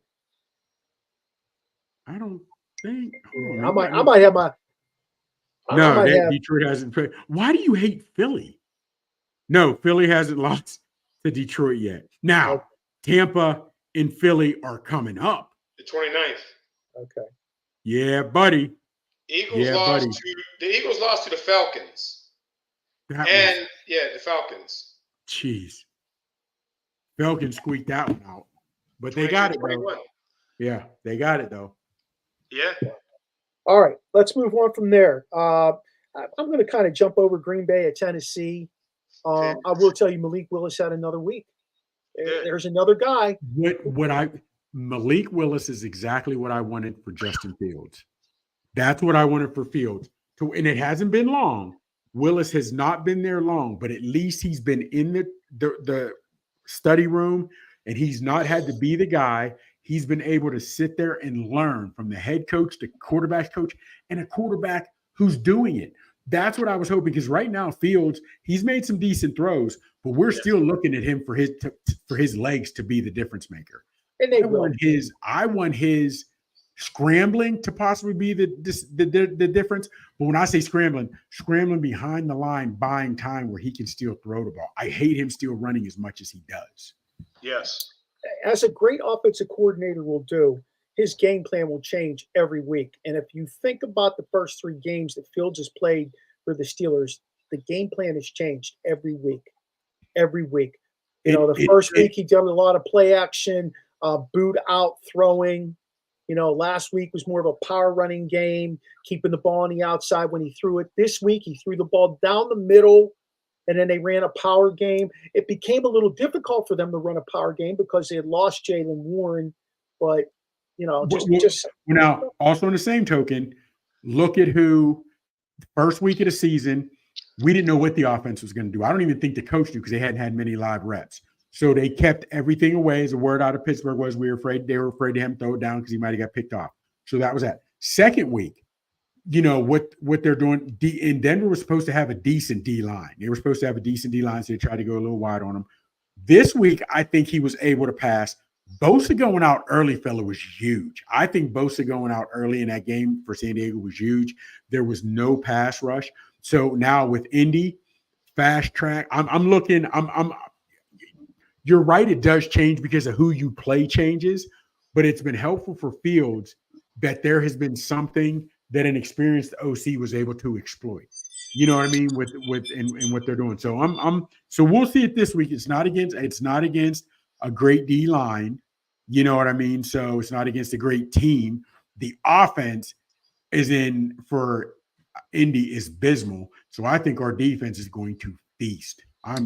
[SPEAKER 4] I don't think.
[SPEAKER 3] I might have my.
[SPEAKER 4] Detroit hasn't played. Why do you hate Philly? No, Philly hasn't lost to Detroit yet. Now, Tampa and Philly are coming up.
[SPEAKER 5] The 29th.
[SPEAKER 3] Okay.
[SPEAKER 4] Yeah, buddy.
[SPEAKER 5] The Eagles lost to the Falcons. The Falcons.
[SPEAKER 4] Jeez. Falcons squeaked that one out. But they got it, though. Yeah, they got it, though.
[SPEAKER 5] Yeah.
[SPEAKER 3] All right, let's move on from there. I'm going to kind of jump over Green Bay at Tennessee. I will tell you, Malik Willis had another week. There's another guy.
[SPEAKER 4] Malik Willis is exactly what I wanted for Justin Fields. That's what I wanted for Fields. And it hasn't been long. Willis has not been there long, but at least he's been in the study room, and he's not had to be the guy. He's been able to sit there and learn from the head coach, the quarterback coach, and a quarterback who's doing it. That's what I was hoping, because right now Fields, he's made some decent throws, but we're still looking at him for his legs to be the difference maker.
[SPEAKER 3] And
[SPEAKER 4] I want his scrambling to possibly be the difference. But when I say scrambling behind the line, buying time where he can still throw the ball. I hate him still running as much as he does.
[SPEAKER 5] Yes.
[SPEAKER 3] As a great offensive coordinator will do, his game plan will change every week. And if you think about the first 3 games that Fields has played for the Steelers, the game plan has changed every week. Every week. The first week he did a lot of play action, boot out throwing. Last week was more of a power running game, keeping the ball on the outside when he threw it. This week, he threw the ball down the middle, and then they ran a power game. It became a little difficult for them to run a power game because they had lost Jalen Warren. But,
[SPEAKER 4] now, also on the same token, look at who first week of the season, we didn't know what the offense was going to do. I don't even think the coach knew because they hadn't had many live reps. So they kept everything away. As a word out of Pittsburgh was they were afraid to have him throw it down because he might have got picked off. So that was that. Second week, what they're doing. In Denver was supposed to have a decent D line. They were supposed to have a decent D line, so they tried to go a little wide on him. This week, I think he was able to pass. Bosa going out early, fella, was huge. I think Bosa going out early in that game for San Diego was huge. There was no pass rush. So now with Indy, fast track, I'm looking. You're right, it does change because of who you play changes, but it's been helpful for Fields that there has been something that an experienced OC was able to exploit. You know what I mean? With what they're doing. So so we'll see it this week. It's not against a great D line. You know what I mean? So it's not against a great team. The offense for Indy is abysmal. So I think our defense is going to feast. I'm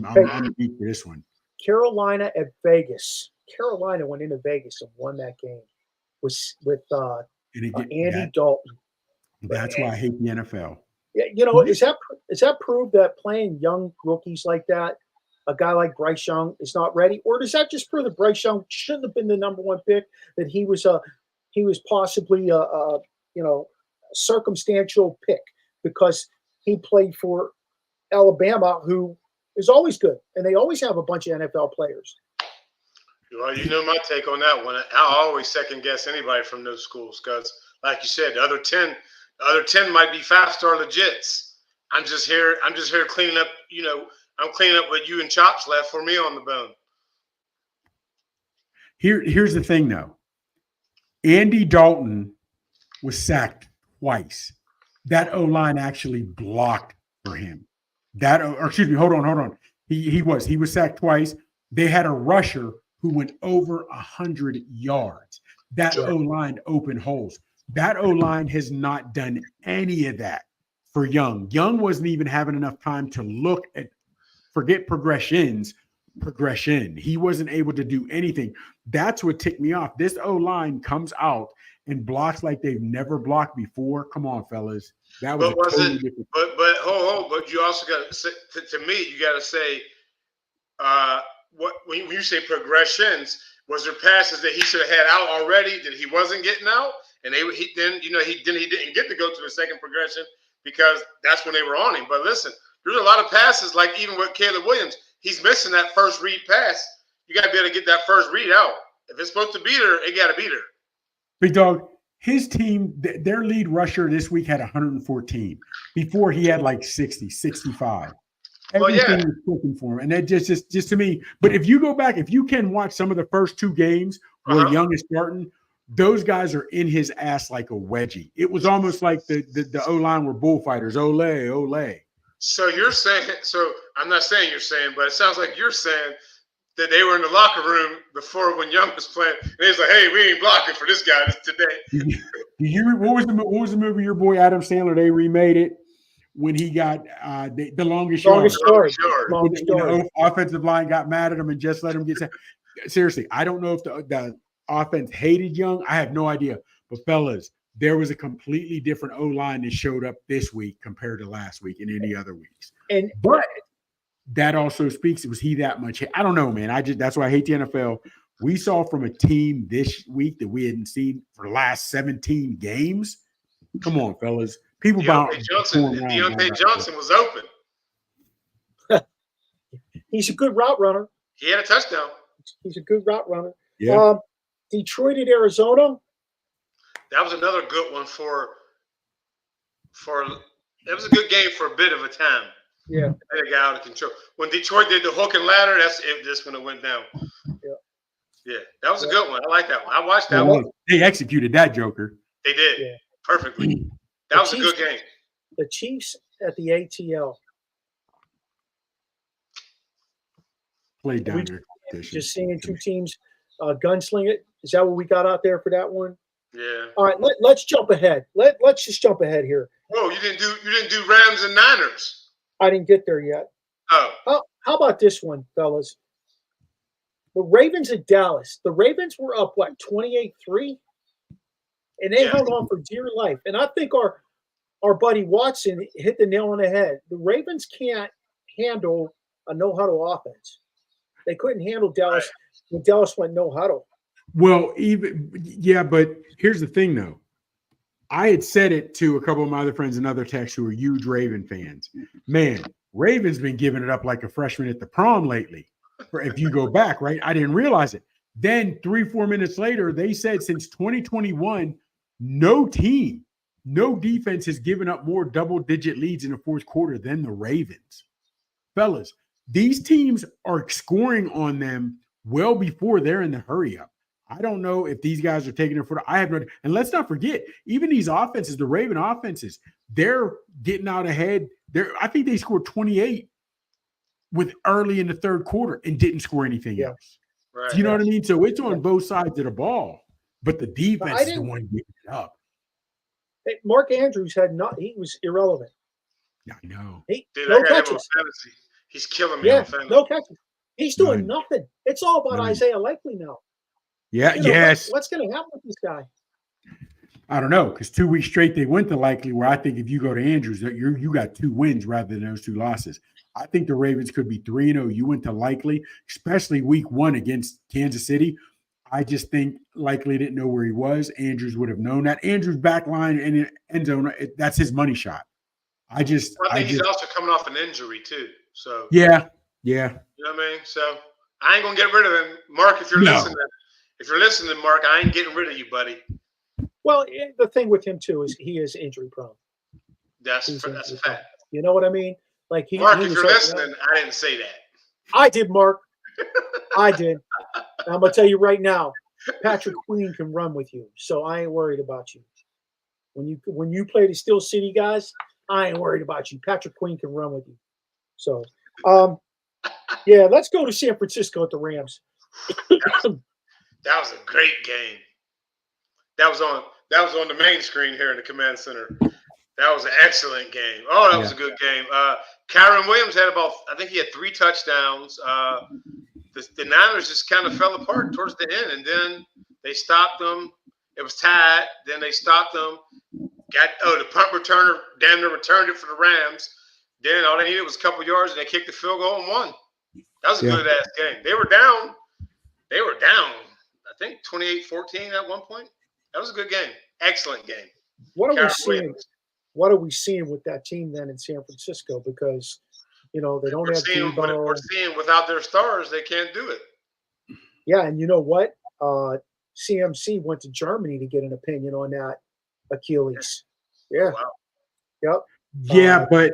[SPEAKER 4] deep for this one.
[SPEAKER 3] Carolina at Vegas. Carolina went into Vegas and won that game with Andy Dalton.
[SPEAKER 4] That's why I hate the NFL.
[SPEAKER 3] Yeah, is that prove that playing young rookies like that, a guy like Bryce Young is not ready, or does that just prove that Bryce Young shouldn't have been the number one pick? That he was possibly a circumstantial pick because he played for Alabama, who is always good, and they always have a bunch of NFL players.
[SPEAKER 5] Well, my take on that one. I always second guess anybody from those schools because, like you said, the other 10 might be 5-star legits. I'm just here cleaning up. I'm cleaning up what you and Chops left for me on the bone.
[SPEAKER 4] Here's the thing, though. Andy Dalton was sacked twice. That O-line actually blocked for him. Hold on. He was sacked twice. They had a rusher who went over 100 yards. That O-line opened holes. That O-line has not done any of that for Young. Young wasn't even having enough time to look at, forget progression. He wasn't able to do anything. That's what ticked me off. This O-line comes out and blocks like they've never blocked before. Come on, fellas. That was totally different.
[SPEAKER 5] But you also got to say, to me, you got to say, when you say progressions, was there passes that he should have had out already that he wasn't getting out, and he didn't get to go to the second progression because that's when they were on him. But listen, there's a lot of passes, like even with Caleb Williams, he's missing that first read pass. You got to be able to get that first read out. If it's supposed to be there, it got to be there.
[SPEAKER 4] Big Dog, his team, their lead rusher this week had 114. Before he had like 60, 65. Everything was clicking for him. And that just to me, but if you go back, if you can watch some of the first two games where Young is starting, those guys are in his ass like a wedgie. It was almost like the O-line were bullfighters. Ole.
[SPEAKER 5] So you're saying, I'm not saying you're saying, but it sounds like you're saying that they were in the locker room before when Young was playing, and he's like, "Hey, we ain't blocking for this guy today."
[SPEAKER 4] What was the movie your boy Adam Sandler? They remade it when he got the longest yard. The offensive line got mad at him and just let him get. Seriously, I don't know if the offense hated Young. I have no idea. But fellas, there was a completely different O-line that showed up this week compared to last week and any other weeks. But that also speaks. Was he that much? I don't know, man. That's why I hate the NFL. We saw from a team this week that we hadn't seen for the last 17 games. Come on, fellas. People
[SPEAKER 5] Deontay Johnson was open.
[SPEAKER 3] He's a good route runner.
[SPEAKER 5] He had a touchdown.
[SPEAKER 3] He's a good route runner.
[SPEAKER 4] Yeah.
[SPEAKER 3] Detroit at Arizona.
[SPEAKER 5] That was another good one for. That was a good game for a bit of a time.
[SPEAKER 3] Yeah.
[SPEAKER 5] They got out of control. When Detroit did the hook and ladder, that's it. This when it went down. Yeah, that was a good one. I like that one. I watched that one.
[SPEAKER 4] They executed that joker.
[SPEAKER 5] They did perfectly. That was a good game.
[SPEAKER 3] The Chiefs at the ATL.
[SPEAKER 4] Played down there.
[SPEAKER 3] Just seeing two teams gunsling it. Is that what we got out there for that one?
[SPEAKER 5] Yeah.
[SPEAKER 3] All right, let's jump ahead. Let's just jump ahead here.
[SPEAKER 5] Oh, you didn't do Rams and Niners.
[SPEAKER 3] I didn't get there yet.
[SPEAKER 5] Oh.
[SPEAKER 3] How about this one, fellas? The Ravens at Dallas. The Ravens were up, 28-3? And they held on for dear life. And I think our buddy Watson hit the nail on the head. The Ravens can't handle a no-huddle offense. They couldn't handle Dallas when Dallas went no-huddle.
[SPEAKER 4] Well, but here's the thing, though. I had said it to a couple of my other friends and other techs who are huge Raven fans. Man, Raven's been giving it up like a freshman at the prom lately. If you go back, right? I didn't realize it. Then 3-4 minutes later, they said since 2021, no team, no defense has given up more double-digit leads in the fourth quarter than the Ravens. Fellas, these teams are scoring on them well before they're in the hurry-up. I don't know if these guys are taking it for – I have no – and let's not forget, even these offenses, the Raven offenses, they're getting out ahead. I think they scored 28 with early in the third quarter and didn't score anything else.
[SPEAKER 5] Right.
[SPEAKER 4] You know what I mean? So it's on both sides of the ball, but the defense is the one giving it up.
[SPEAKER 3] Mark Andrews he was irrelevant.
[SPEAKER 4] I know.
[SPEAKER 3] No catches.
[SPEAKER 5] He's killing me.
[SPEAKER 3] No catches. He's doing nothing. It's all about Isaiah Likely now.
[SPEAKER 4] Yeah, yes.
[SPEAKER 3] What's going to happen with this guy?
[SPEAKER 4] I don't know, because 2 weeks straight they went to Likely, where I think if you go to Andrews, you got 2 wins rather than those 2 losses. I think the Ravens could be 3-0. You went to Likely, especially week 1 against Kansas City. I just think Likely didn't know where he was. Andrews would have known that. Andrews' back line and end zone, that's his money shot.
[SPEAKER 5] I think he's also coming off an injury too. So
[SPEAKER 4] yeah.
[SPEAKER 5] You know what I mean? So I ain't gonna get rid of him. Mark, if you're listening, Mark, I ain't getting rid of you, buddy.
[SPEAKER 3] Well, the thing with him too is he is injury prone.
[SPEAKER 5] That's a fact.
[SPEAKER 3] You know what I mean? Like
[SPEAKER 5] Mark, if you're listening, I didn't say that.
[SPEAKER 3] I did, Mark. I did. I'm gonna tell you right now, Patrick Queen can run with you, so I ain't worried about you. When you play the Steel City guys, I ain't worried about you. Patrick Queen can run with you. So, let's go to San Francisco at the Rams.
[SPEAKER 5] That was a great game. That was on the main screen here in the command center. That was an excellent game. Oh, that was a good game. Kyron Williams had I think he had 3 touchdowns. The Niners just kind of fell apart towards the end, and then they stopped them. It was tied. Then they stopped them. The punt returner damn near returned it for the Rams. Then all they needed was a couple yards, and they kicked the field goal and won. That was a good-ass game. They were down. I think 28-14 at one point. That was a good game. Excellent game.
[SPEAKER 3] What are we seeing with that team then in San Francisco? Because they don't have Debo.
[SPEAKER 5] We're seeing without their stars, they can't do it.
[SPEAKER 3] Yeah, and you know what? CMC went to Germany to get an opinion on that Achilles. Yeah.
[SPEAKER 5] Oh, wow.
[SPEAKER 3] Yep.
[SPEAKER 4] Yeah, but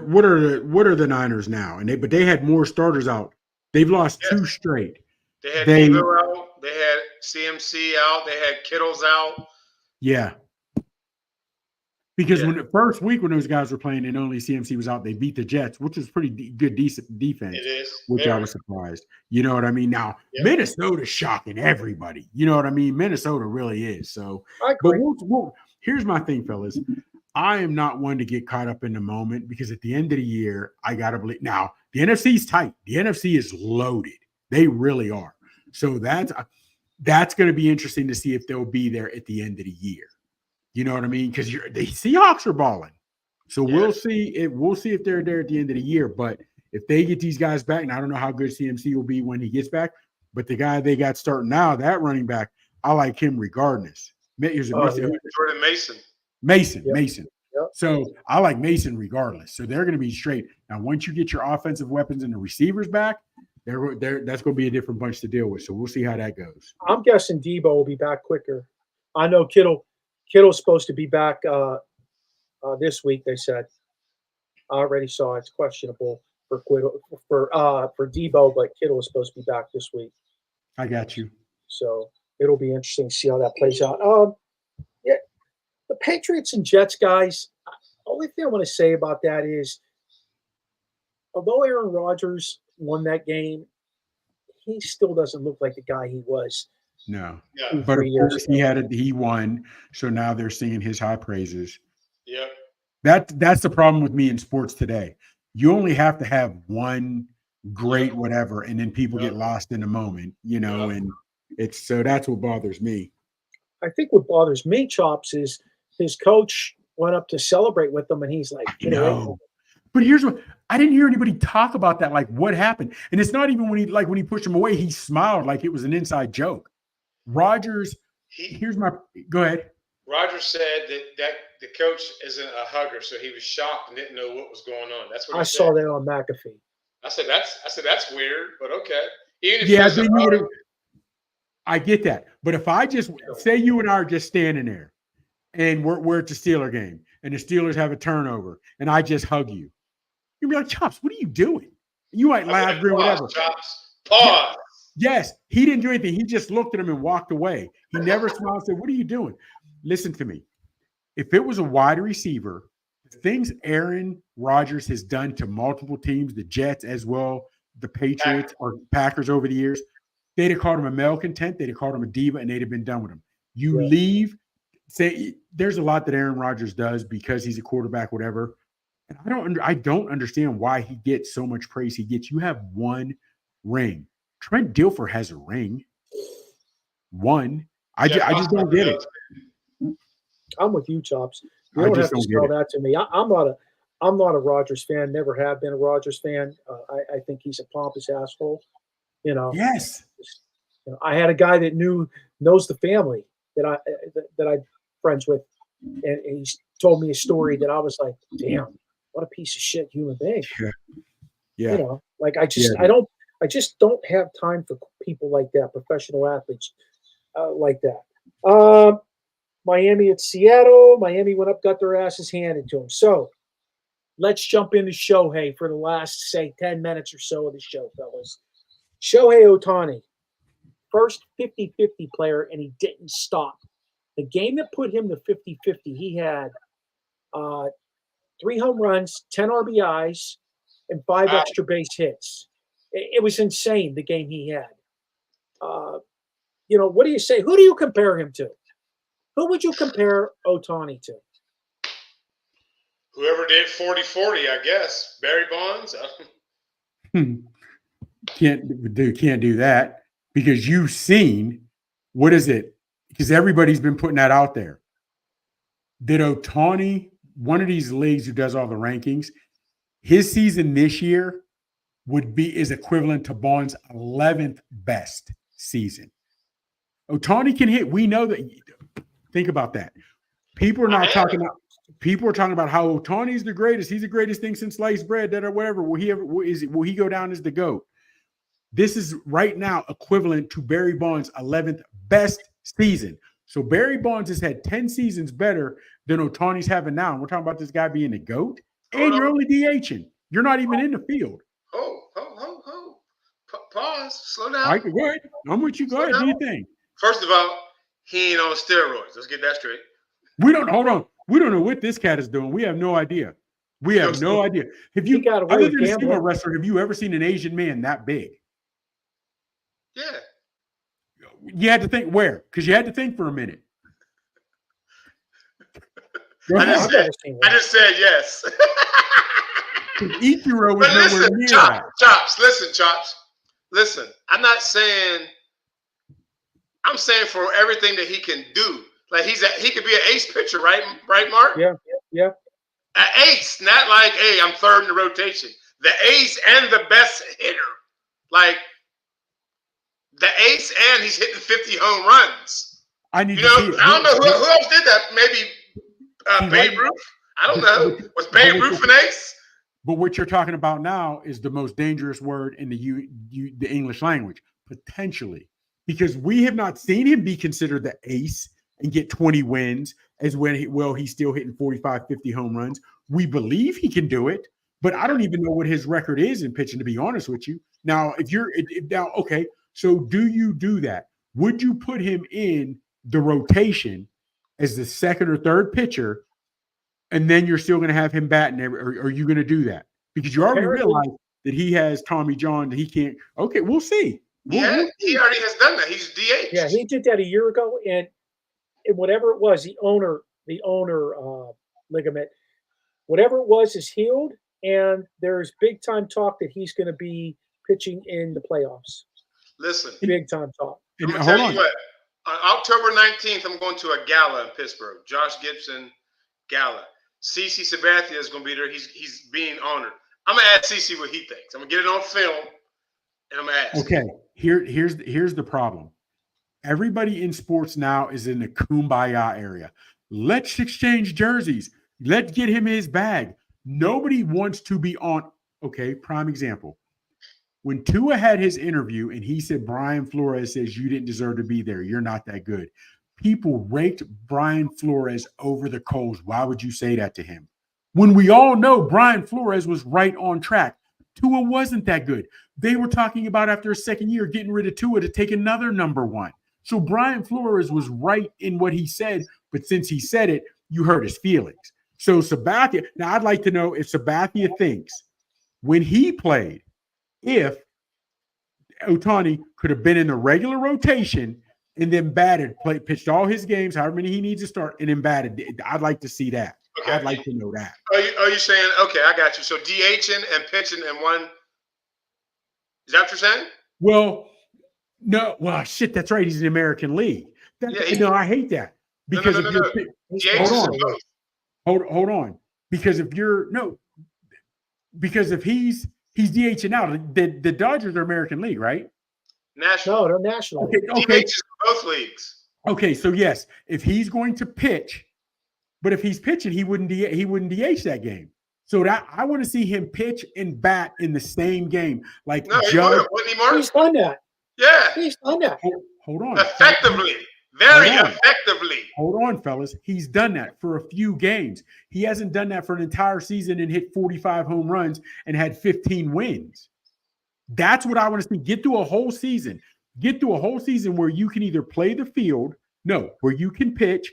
[SPEAKER 4] what are the Niners now? But they had more starters out. They've lost 2 straight.
[SPEAKER 5] They had Debo out. They had CMC out. They had Kittle's out.
[SPEAKER 4] Yeah. Because when the first week when those guys were playing and only CMC was out, they beat the Jets, which was pretty decent defense.
[SPEAKER 5] It is.
[SPEAKER 4] Which I was surprised. You know what I mean? Now, Minnesota's shocking everybody. You know what I mean? Minnesota really is. So, but here's my thing, fellas. I am not one to get caught up in the moment because at the end of the year, I got to believe. Now, the NFC is tight. The NFC is loaded. They really are. So that's going to be interesting to see if they'll be there at the end of the year. You know what I mean? Because the Seahawks are balling. So we'll see if they're there at the end of the year. But if they get these guys back, and I don't know how good CMC will be when he gets back, but the guy they got starting now, that running back, I like him regardless.
[SPEAKER 5] Jordan Mason.
[SPEAKER 4] Mason.
[SPEAKER 3] Yep.
[SPEAKER 4] So I like Mason regardless. So they're going to be straight. Now, once you get your offensive weapons and the receivers back, that's going to be a different bunch to deal with. So we'll see how that goes.
[SPEAKER 3] I'm guessing Debo will be back quicker. I know Kittle's supposed to be back this week, they said. I already saw it's questionable for Debo, but Kittle is supposed to be back this week.
[SPEAKER 4] I got you.
[SPEAKER 3] So it'll be interesting to see how that plays out. The Patriots and Jets, guys, the only thing I want to say about that is, although Aaron Rodgers won that game, he still doesn't look like the guy he was
[SPEAKER 4] No.
[SPEAKER 5] Yeah.
[SPEAKER 4] But of
[SPEAKER 3] 3 years
[SPEAKER 4] course
[SPEAKER 3] ago.
[SPEAKER 4] he won. So now they're singing his high praises.
[SPEAKER 5] Yep.
[SPEAKER 4] That's the problem with me in sports today. You only have to have one great whatever, and then people get lost in the moment, and that's what bothers me.
[SPEAKER 3] I think what bothers me, Chops, is his coach went up to celebrate with them, and he's like, "Get away from me."
[SPEAKER 4] But here's what I didn't hear anybody talk about that. Like, what happened? And it's not even when he pushed him away, he smiled like it was an inside joke. Rodgers, go ahead.
[SPEAKER 5] Rodgers said that the coach isn't a hugger, so he was shocked and didn't know what was going on. That's what
[SPEAKER 3] I saw that on McAfee.
[SPEAKER 5] I said that's weird, but okay. Even if
[SPEAKER 4] I get that. But if I just say you and I are just standing there and we're at the Steeler game and the Steelers have a turnover and I just hug you, you'd be like, Chops, what are you doing? You might laugh, grin, whatever.
[SPEAKER 5] Chops, pause.
[SPEAKER 4] Yes, he didn't do anything. He just looked at him and walked away. He never smiled and said, what are you doing? Listen to me. If it was a wide receiver, the things Aaron Rodgers has done to multiple teams, the Jets as well, the Patriots or Packers over the years, they'd have called him a malcontent, they'd have called him a diva, and they'd have been done with him. You leave, say there's a lot that Aaron Rodgers does because he's a quarterback, whatever. And I don't understand why he gets so much praise he gets. You have one ring. Trent Dilfer has a ring. One. I just don't get it.
[SPEAKER 3] I'm with you, Chops. You don't have to spell that to me. I'm not a Rodgers fan. Never have been a Rodgers fan. I think he's a pompous asshole.
[SPEAKER 4] Yes.
[SPEAKER 3] I had a guy that knows the family that I'm friends with, and he told me a story that I was like, damn, what a piece of shit human being.
[SPEAKER 4] Yeah.
[SPEAKER 3] I just don't have time for people like that, professional athletes like that. Miami at Seattle. Miami went up, got their asses handed to them. So let's jump into Shohei for the last, say, 10 minutes or so of the show, fellas. Shohei Ohtani, first 50-50 player, and he didn't stop. The game that put him to 50-50, he had 3 home runs, 10 RBIs, and 5 extra base hits. It was insane, the game he had. What do you say? Who do you compare him to? Who would you compare Ohtani to?
[SPEAKER 5] Whoever did 40-40, I guess. Barry Bonds?
[SPEAKER 4] Can't do that because you've seen, what is it? Because everybody's been putting that out there. Did Ohtani, one of these leagues who does all the rankings, his season this year is equivalent to Bonds' 11th best season. Ohtani can hit. We know that. Think about that. People are talking about how Ohtani's the greatest. He's the greatest thing since sliced bread, that or whatever. Will he go down as the GOAT? This is right now equivalent to Barry Bonds' 11th best season. So Barry Bonds has had 10 seasons better than Ohtani's having now. And we're talking about this guy being the GOAT. And you're only DHing. You're not even in the field.
[SPEAKER 5] Pause. Slow down.
[SPEAKER 4] Go ahead. I'm with you. Go ahead. Do your thing.
[SPEAKER 5] First of all, he ain't on steroids. Let's get that straight.
[SPEAKER 4] Hold on. We don't know what this cat is doing. We have no idea. Have no idea. Have you, other than a sumo wrestler, have you ever seen an Asian man that big?
[SPEAKER 5] Yeah.
[SPEAKER 4] You had to think where? Because you had to think for a minute.
[SPEAKER 5] I just said yes.
[SPEAKER 4] Ichiro was nowhere near that.
[SPEAKER 5] Chops. Listen, I'm saying for everything that he can do. Like he could be an ace pitcher, right? Right, Mark?
[SPEAKER 3] Yeah.
[SPEAKER 5] An ace, not like, hey, I'm third in the rotation. The ace and the best hitter. Like the ace, and he's hitting 50 home runs.
[SPEAKER 4] I don't know
[SPEAKER 5] who else did that. Maybe Babe Ruth. I don't know. Was Babe Ruth an ace?
[SPEAKER 4] But what you're talking about now is the most dangerous word in the English language, potentially, because we have not seen him be considered the ace and get 20 wins as when he's still hitting 45, 50 home runs. We believe he can do it, but I don't even know what his record is in pitching, to be honest with you. Now, okay, so do you do that? Would you put him in the rotation as the second or third pitcher, and then you're still going to have him batting, or are you going to do that? Because you already realize that he has Tommy John, that he can't. Okay, we'll see.
[SPEAKER 5] He already has done that. He's DH.
[SPEAKER 3] Yeah, he did that a year ago, and whatever it was, the owner ligament, whatever it was, is healed, and there's big time talk that he's going to be pitching in the playoffs.
[SPEAKER 5] Listen,
[SPEAKER 3] big time talk.
[SPEAKER 5] I'm gonna tell you what. On October 19th, I'm going to a gala in Pittsburgh. Josh Gibson gala. CC Sabathia is going to be there. He's being honored. I'm gonna ask CC what he thinks. I'm gonna get it on film, and I'm gonna ask.
[SPEAKER 4] Okay, here's the problem. Everybody in sports now is in the kumbaya area. Let's exchange jerseys. Let's get him his bag. Nobody wants to be on. Okay, prime example. When Tua had his interview and he said, Brian Flores says you didn't deserve to be there. You're not that good. People raked Brian Flores over the coals. Why would you say that to him? When we all know Brian Flores was right on track. Tua wasn't that good. They were talking about after a second year getting rid of Tua to take another number one. So Brian Flores was right in what he said, but since he said it, you hurt his feelings. So Sabathia, now I'd like to know if Sabathia thinks when he played, if Ohtani could have been in the regular rotation and then pitched all his games, however many he needs to start, and then batted. I'd like to see that. Okay. I'd like to know that.
[SPEAKER 5] Are you saying, okay, I got you. So DHing and pitching in one, is that what you're saying?
[SPEAKER 4] Well, no, shit, that's right. He's in the American League. I hate that. Because hold on. Because if he's DHing out, the Dodgers are American League, right?
[SPEAKER 5] National.
[SPEAKER 3] No, they're national.
[SPEAKER 4] Okay.
[SPEAKER 5] DH is both leagues.
[SPEAKER 4] Okay, so yes, if he's going to pitch, but if he's pitching, he wouldn't DH that game. So that I want to see him pitch and bat in the same game. Like
[SPEAKER 3] he's done that.
[SPEAKER 5] Yeah.
[SPEAKER 3] He's done that.
[SPEAKER 4] Hold on.
[SPEAKER 5] Effectively. Very effectively.
[SPEAKER 4] Hold on, fellas. He's done that for a few games. He hasn't done that for an entire season and hit 45 home runs and had 15 wins. That's what I want to see. Get through a whole season. Get through a whole season where you can either play the field, where you can pitch.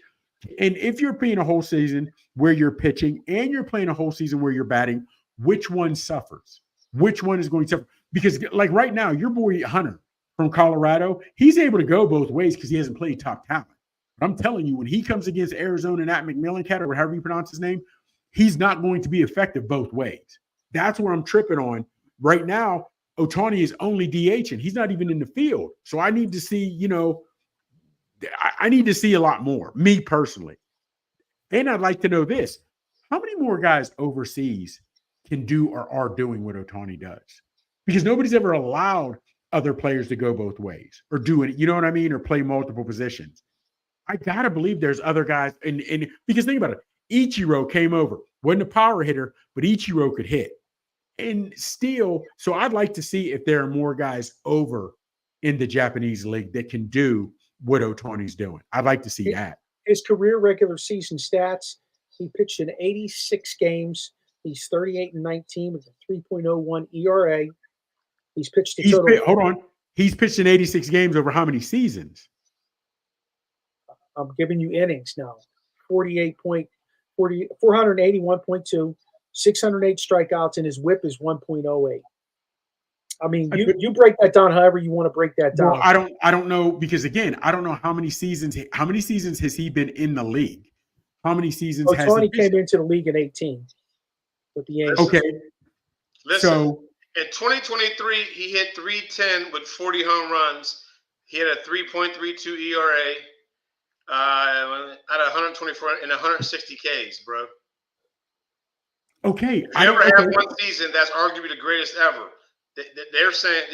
[SPEAKER 4] And if you're playing a whole season where you're pitching and you're playing a whole season where you're batting, which one suffers? Which one is going to suffer? Because like right now, your boy Hunter from Colorado, he's able to go both ways because he hasn't played top talent. But I'm telling you, when he comes against Arizona and at McMillan or however you pronounce his name, he's not going to be effective both ways. That's where I'm tripping on. Right now, Ohtani is only DHing. He's not even in the field. So I need to see, I need to see a lot more, me personally. And I'd like to know this. How many more guys overseas can do or are doing what Ohtani does? Because nobody's ever allowed other players to go both ways or do it, you know what I mean? Or play multiple positions. I got to believe there's other guys. And because think about it, Ichiro came over, wasn't a power hitter, but Ichiro could hit. And still, so I'd like to see if there are more guys over in the Japanese league that can do what Ohtani's doing. I'd like to see that.
[SPEAKER 3] His career regular season stats, he pitched in 86 games. He's 38-19 with a 3.01 ERA. He's pitched a total.
[SPEAKER 4] Hold on. He's pitched in 86 games over how many seasons?
[SPEAKER 3] I'm giving you innings now. 481.2, 608 strikeouts, and his whip is 1.08. I mean, you break that down however you want to break that down.
[SPEAKER 4] Well, I don't know, because again, I don't know how many seasons has he been in the league? How many seasons has
[SPEAKER 3] Ohtani came into the league in 18 with the Yankees.
[SPEAKER 4] Okay.
[SPEAKER 5] Listen,
[SPEAKER 4] so
[SPEAKER 5] in 2023, he hit 310 with 40 home runs. He had a 3.32 ERA at 124 and 160 Ks, bro.
[SPEAKER 4] Okay.
[SPEAKER 5] If you ever have one season, that's arguably the greatest ever. They're saying,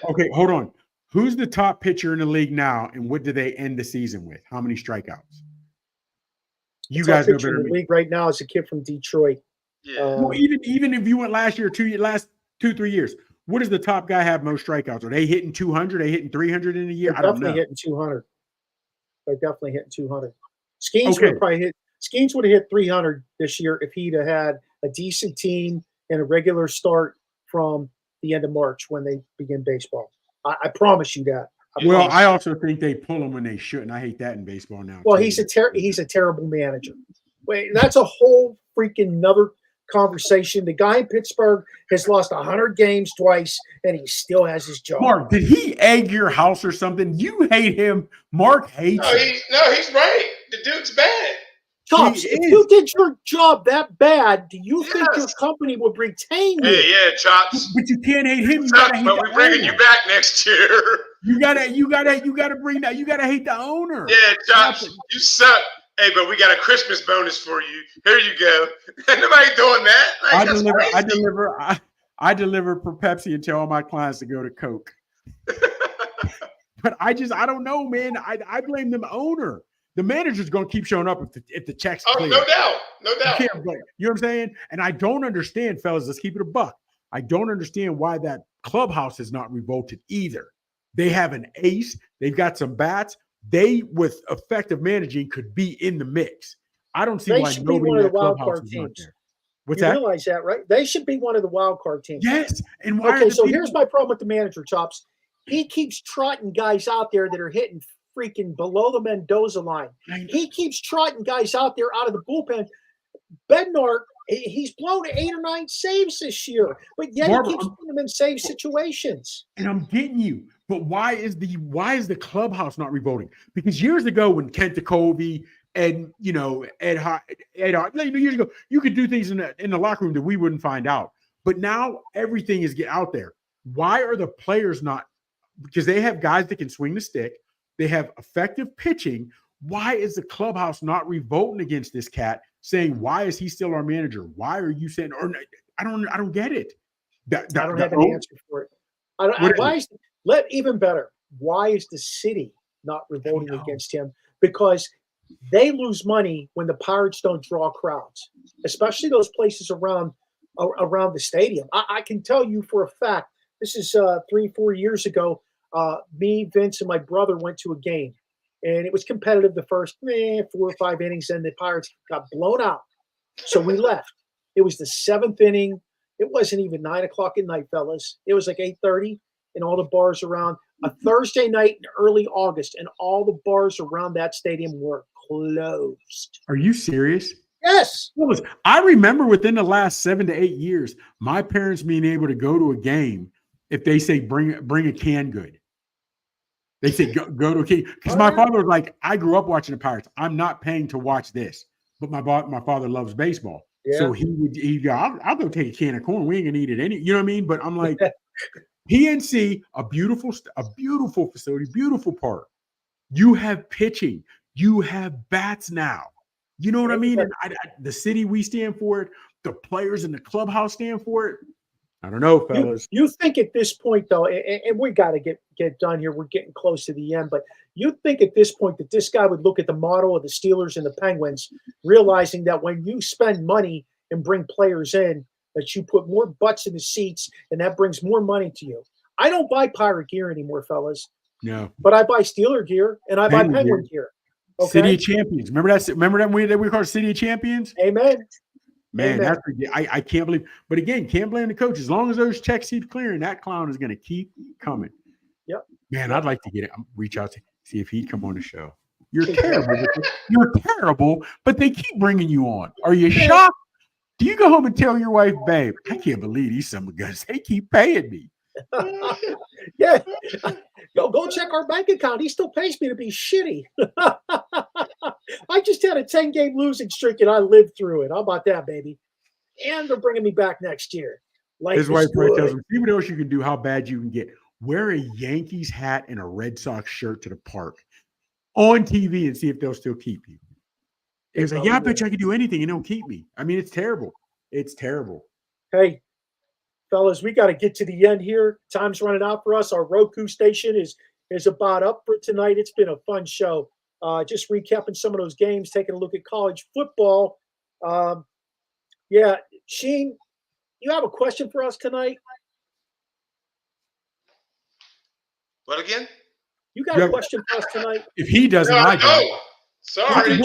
[SPEAKER 4] Okay, hold on. Who's the top pitcher in the league now, and what do they end the season with? How many strikeouts? You guys know better than me.
[SPEAKER 3] The league right now is a kid from Detroit.
[SPEAKER 5] Yeah.
[SPEAKER 4] Well, even if you went last 2-3 years, what does the top guy have most strikeouts? Are they hitting 200? Are they hitting 300 in a year?
[SPEAKER 3] They're
[SPEAKER 4] I don't know.
[SPEAKER 3] Definitely hitting 200. They're definitely hitting 200. Skeens would have hit 300 this year if he'd have had a decent team and a regular start from the end of March when they begin baseball. I promise you that.
[SPEAKER 4] I also think they pull them when they shouldn't. I hate that in baseball now.
[SPEAKER 3] Well, he's a terrible manager. Wait, that's a whole freaking conversation. The guy in Pittsburgh has lost 100 games twice, and he still has his job.
[SPEAKER 4] Mark, did he egg your house or something? You hate him. Mark hates him.
[SPEAKER 5] He's right. The dude's bad.
[SPEAKER 3] Chops, if you did your job that bad, do you think your company would retain you?
[SPEAKER 5] Hey, yeah, Chops.
[SPEAKER 4] But you can't hate him.
[SPEAKER 5] But we're bringing you back next year.
[SPEAKER 4] You gotta bring that. You gotta hate the owner.
[SPEAKER 5] Yeah, Chops, you suck. Hey, but we got a Christmas bonus for you. Here you go. Nobody doing that. Like,
[SPEAKER 4] I deliver for Pepsi and tell all my clients to go to Coke. But I don't know, man. I blame the owner. The manager's going to keep showing up if the check's clear.
[SPEAKER 5] No doubt. You
[SPEAKER 4] know what I'm saying? And I don't understand, fellas. Let's keep it a buck. I don't understand why that clubhouse has not revolted either. They have an ace. They've got some bats. They, with effective managing, could be in the mix. I don't see why nobody in that clubhouse is not there. What's that?
[SPEAKER 3] You realize that, right? They should be one of the wild card teams.
[SPEAKER 4] Yes. And
[SPEAKER 3] why? Okay, so here's my problem with the manager, Chops. He keeps trotting guys out there that are hitting freaking below the Mendoza line. He keeps trotting guys out there out of the bullpen. Bednar, he's blown 8 or 9 saves this year, but yet he keeps putting them in save situations.
[SPEAKER 4] And I'm getting you, but why is the clubhouse not revolting? Because years ago when Kent Kovey and Ed Hart, years ago, you could do things in the locker room that we wouldn't find out. But now everything is out there. Why are the players not? Because they have guys that can swing the stick. They have effective pitching. Why is the clubhouse not revolting against this cat, saying, why is he still our manager? Why are you saying, or I don't get it.
[SPEAKER 3] I don't have an answer for it. Even better, why is the city not revolting against him? Because they lose money when the Pirates don't draw crowds, especially those places around the stadium. I can tell you for a fact, this is 3-4 years ago, me, Vince, and my brother went to a game, and it was competitive the first 4 or 5 innings, and the Pirates got blown out. So we left. It was the 7th inning. It wasn't even 9 o'clock at night, fellas. It was like 8:30, and all the bars around. A Thursday night in early August, and all the bars around that stadium were closed.
[SPEAKER 4] Are you serious?
[SPEAKER 3] Yes.
[SPEAKER 4] I remember within the last 7 to 8 years, my parents being able to go to a game if they say bring a canned good. They say go to a can, because my father was like, I grew up watching the Pirates. I'm not paying to watch this, but my father loves baseball, so he'd go, I'll go take a can of corn. We ain't gonna eat it any, you know what I mean? But I'm like, PNC, a beautiful facility, beautiful park. You have pitching, you have bats now. You know what I mean? And the city, we stand for it. The players in the clubhouse stand for it. I don't know, fellas.
[SPEAKER 3] You think at this point, though, and we got to get done here. We're getting close to the end. But you think at this point that this guy would look at the model of the Steelers and the Penguins, realizing that when you spend money and bring players in, that you put more butts in the seats, and that brings more money to you. I don't buy Pirate gear anymore, fellas.
[SPEAKER 4] No.
[SPEAKER 3] But I buy Steeler gear, and I buy Penguin gear. Okay?
[SPEAKER 4] City of Champions. Remember that we call it City of Champions?
[SPEAKER 3] Amen.
[SPEAKER 4] Man, that's I can't believe. But again, can't blame the coach. As long as those checks keep clearing, that clown is going to keep coming.
[SPEAKER 3] Yep.
[SPEAKER 4] Man, I'd like to reach out to see if he'd come on the show. You're terrible. You're terrible, but they keep bringing you on. Are you shocked? Do you go home and tell your wife, babe, I can't believe these some guys. They keep paying me.
[SPEAKER 3] Yeah. Go check our bank account. He still pays me to be shitty. I just had a 10-game losing streak, and I lived through it. How about that, baby? And they're bringing me back next year.
[SPEAKER 4] His wife tells him, see what else you can do, how bad you can get. Wear a Yankees hat and a Red Sox shirt to the park on TV and see if they'll still keep you. He was like, yeah, I bet you I can do anything and they'll keep me. I mean, it's terrible. It's terrible.
[SPEAKER 3] Hey, fellas, we got to get to the end here. Time's running out for us. Our Roku station is about up for tonight. It's been a fun show. Just recapping some of those games, taking a look at college football. Sheen, you have a question for us tonight?
[SPEAKER 5] What again?
[SPEAKER 3] You got a question for us tonight?
[SPEAKER 4] If he doesn't, I do.
[SPEAKER 5] Sorry.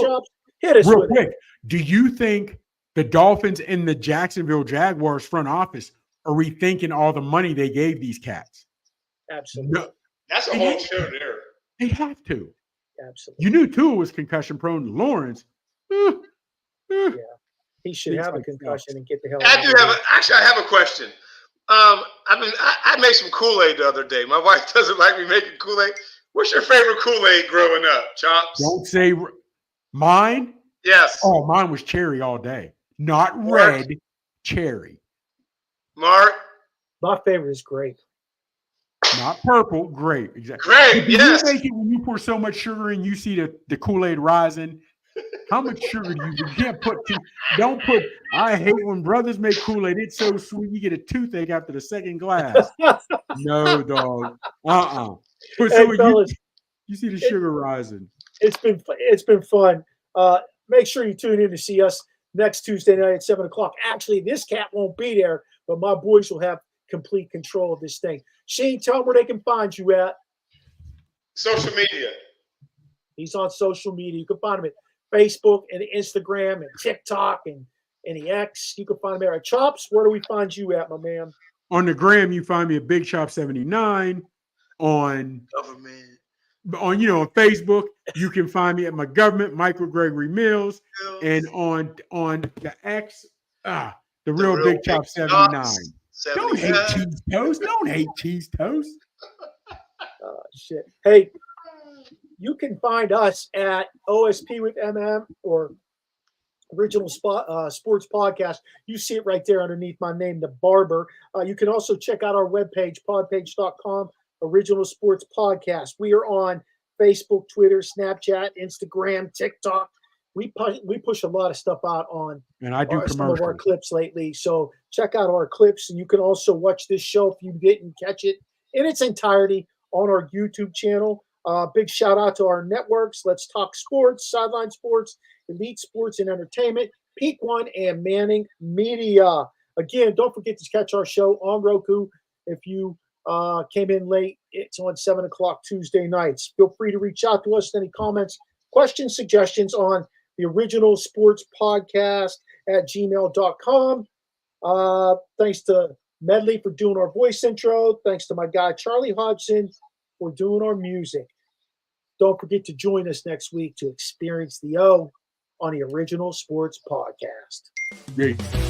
[SPEAKER 3] Hit us
[SPEAKER 4] real
[SPEAKER 3] with
[SPEAKER 4] quick.
[SPEAKER 3] it.
[SPEAKER 4] Do you think the Dolphins and the Jacksonville Jaguars front office are rethinking all the money they gave these cats?
[SPEAKER 3] Absolutely.
[SPEAKER 4] No.
[SPEAKER 5] That's a whole show there.
[SPEAKER 4] They have to.
[SPEAKER 3] Absolutely.
[SPEAKER 4] You knew Tua was concussion prone. Lawrence.
[SPEAKER 3] Yeah. He should have a concussion and get the hell out.
[SPEAKER 5] I have a question. I made some Kool-Aid the other day. My wife doesn't like me making Kool-Aid. What's your favorite Kool-Aid growing up, Chops?
[SPEAKER 4] Don't say mine.
[SPEAKER 5] Yes.
[SPEAKER 4] Oh, mine was cherry all day. Not red, cherry.
[SPEAKER 5] Mark?
[SPEAKER 3] My favorite is grape.
[SPEAKER 4] Not purple, grape. Exactly.
[SPEAKER 5] Grape, yes.
[SPEAKER 4] You make it when you pour so much sugar in, you see the Kool-Aid rising. How much sugar do you can't put don't put I hate when brothers make Kool-Aid. It's so sweet. You get a toothache after the second glass. No, dog. So
[SPEAKER 3] Hey, fellas,
[SPEAKER 4] you see the sugar rising.
[SPEAKER 3] It's been fun. Make sure you tune in to see us next Tuesday night at 7:00. Actually, this cat won't be there, but my boys will have complete control of this thing. Shane, tell them where they can find you at.
[SPEAKER 5] Social media.
[SPEAKER 3] He's on social media. You can find him at Facebook and Instagram and TikTok and the X. You can find him there at Chops. Where do we find you at, my man?
[SPEAKER 4] On the gram, you find me at Big Chop 79. On Facebook, you can find me at my government, Michael Gregory Mills, and on the X, the real Big Chop 79. Don't hate cheese toast. Don't hate cheese toast.
[SPEAKER 3] Shit. Hey, you can find us at OSP with MM or Original Sports Podcast. You see it right there underneath my name, The Barber. You can also check out our webpage, podpage.com, Original Sports Podcast. We are on Facebook, Twitter, Snapchat, Instagram, TikTok. We push a lot of stuff out on some of our clips lately. So check out our clips, and you can also watch this show if you didn't catch it in its entirety on our YouTube channel. Big shout out to our networks. Let's Talk Sports, Sideline Sports, Elite Sports and Entertainment, Peak One, and Manning Media. Again, don't forget to catch our show on Roku. If you came in late, it's on 7:00 Tuesday nights. Feel free to reach out to us with any comments, questions, suggestions on the Original Sports Podcast at gmail.com. Thanks to Medley for doing our voice intro. Thanks to my guy, Charlie Hodgson, for doing our music. Don't forget to join us next week to experience the O on the Original Sports Podcast.
[SPEAKER 4] Great.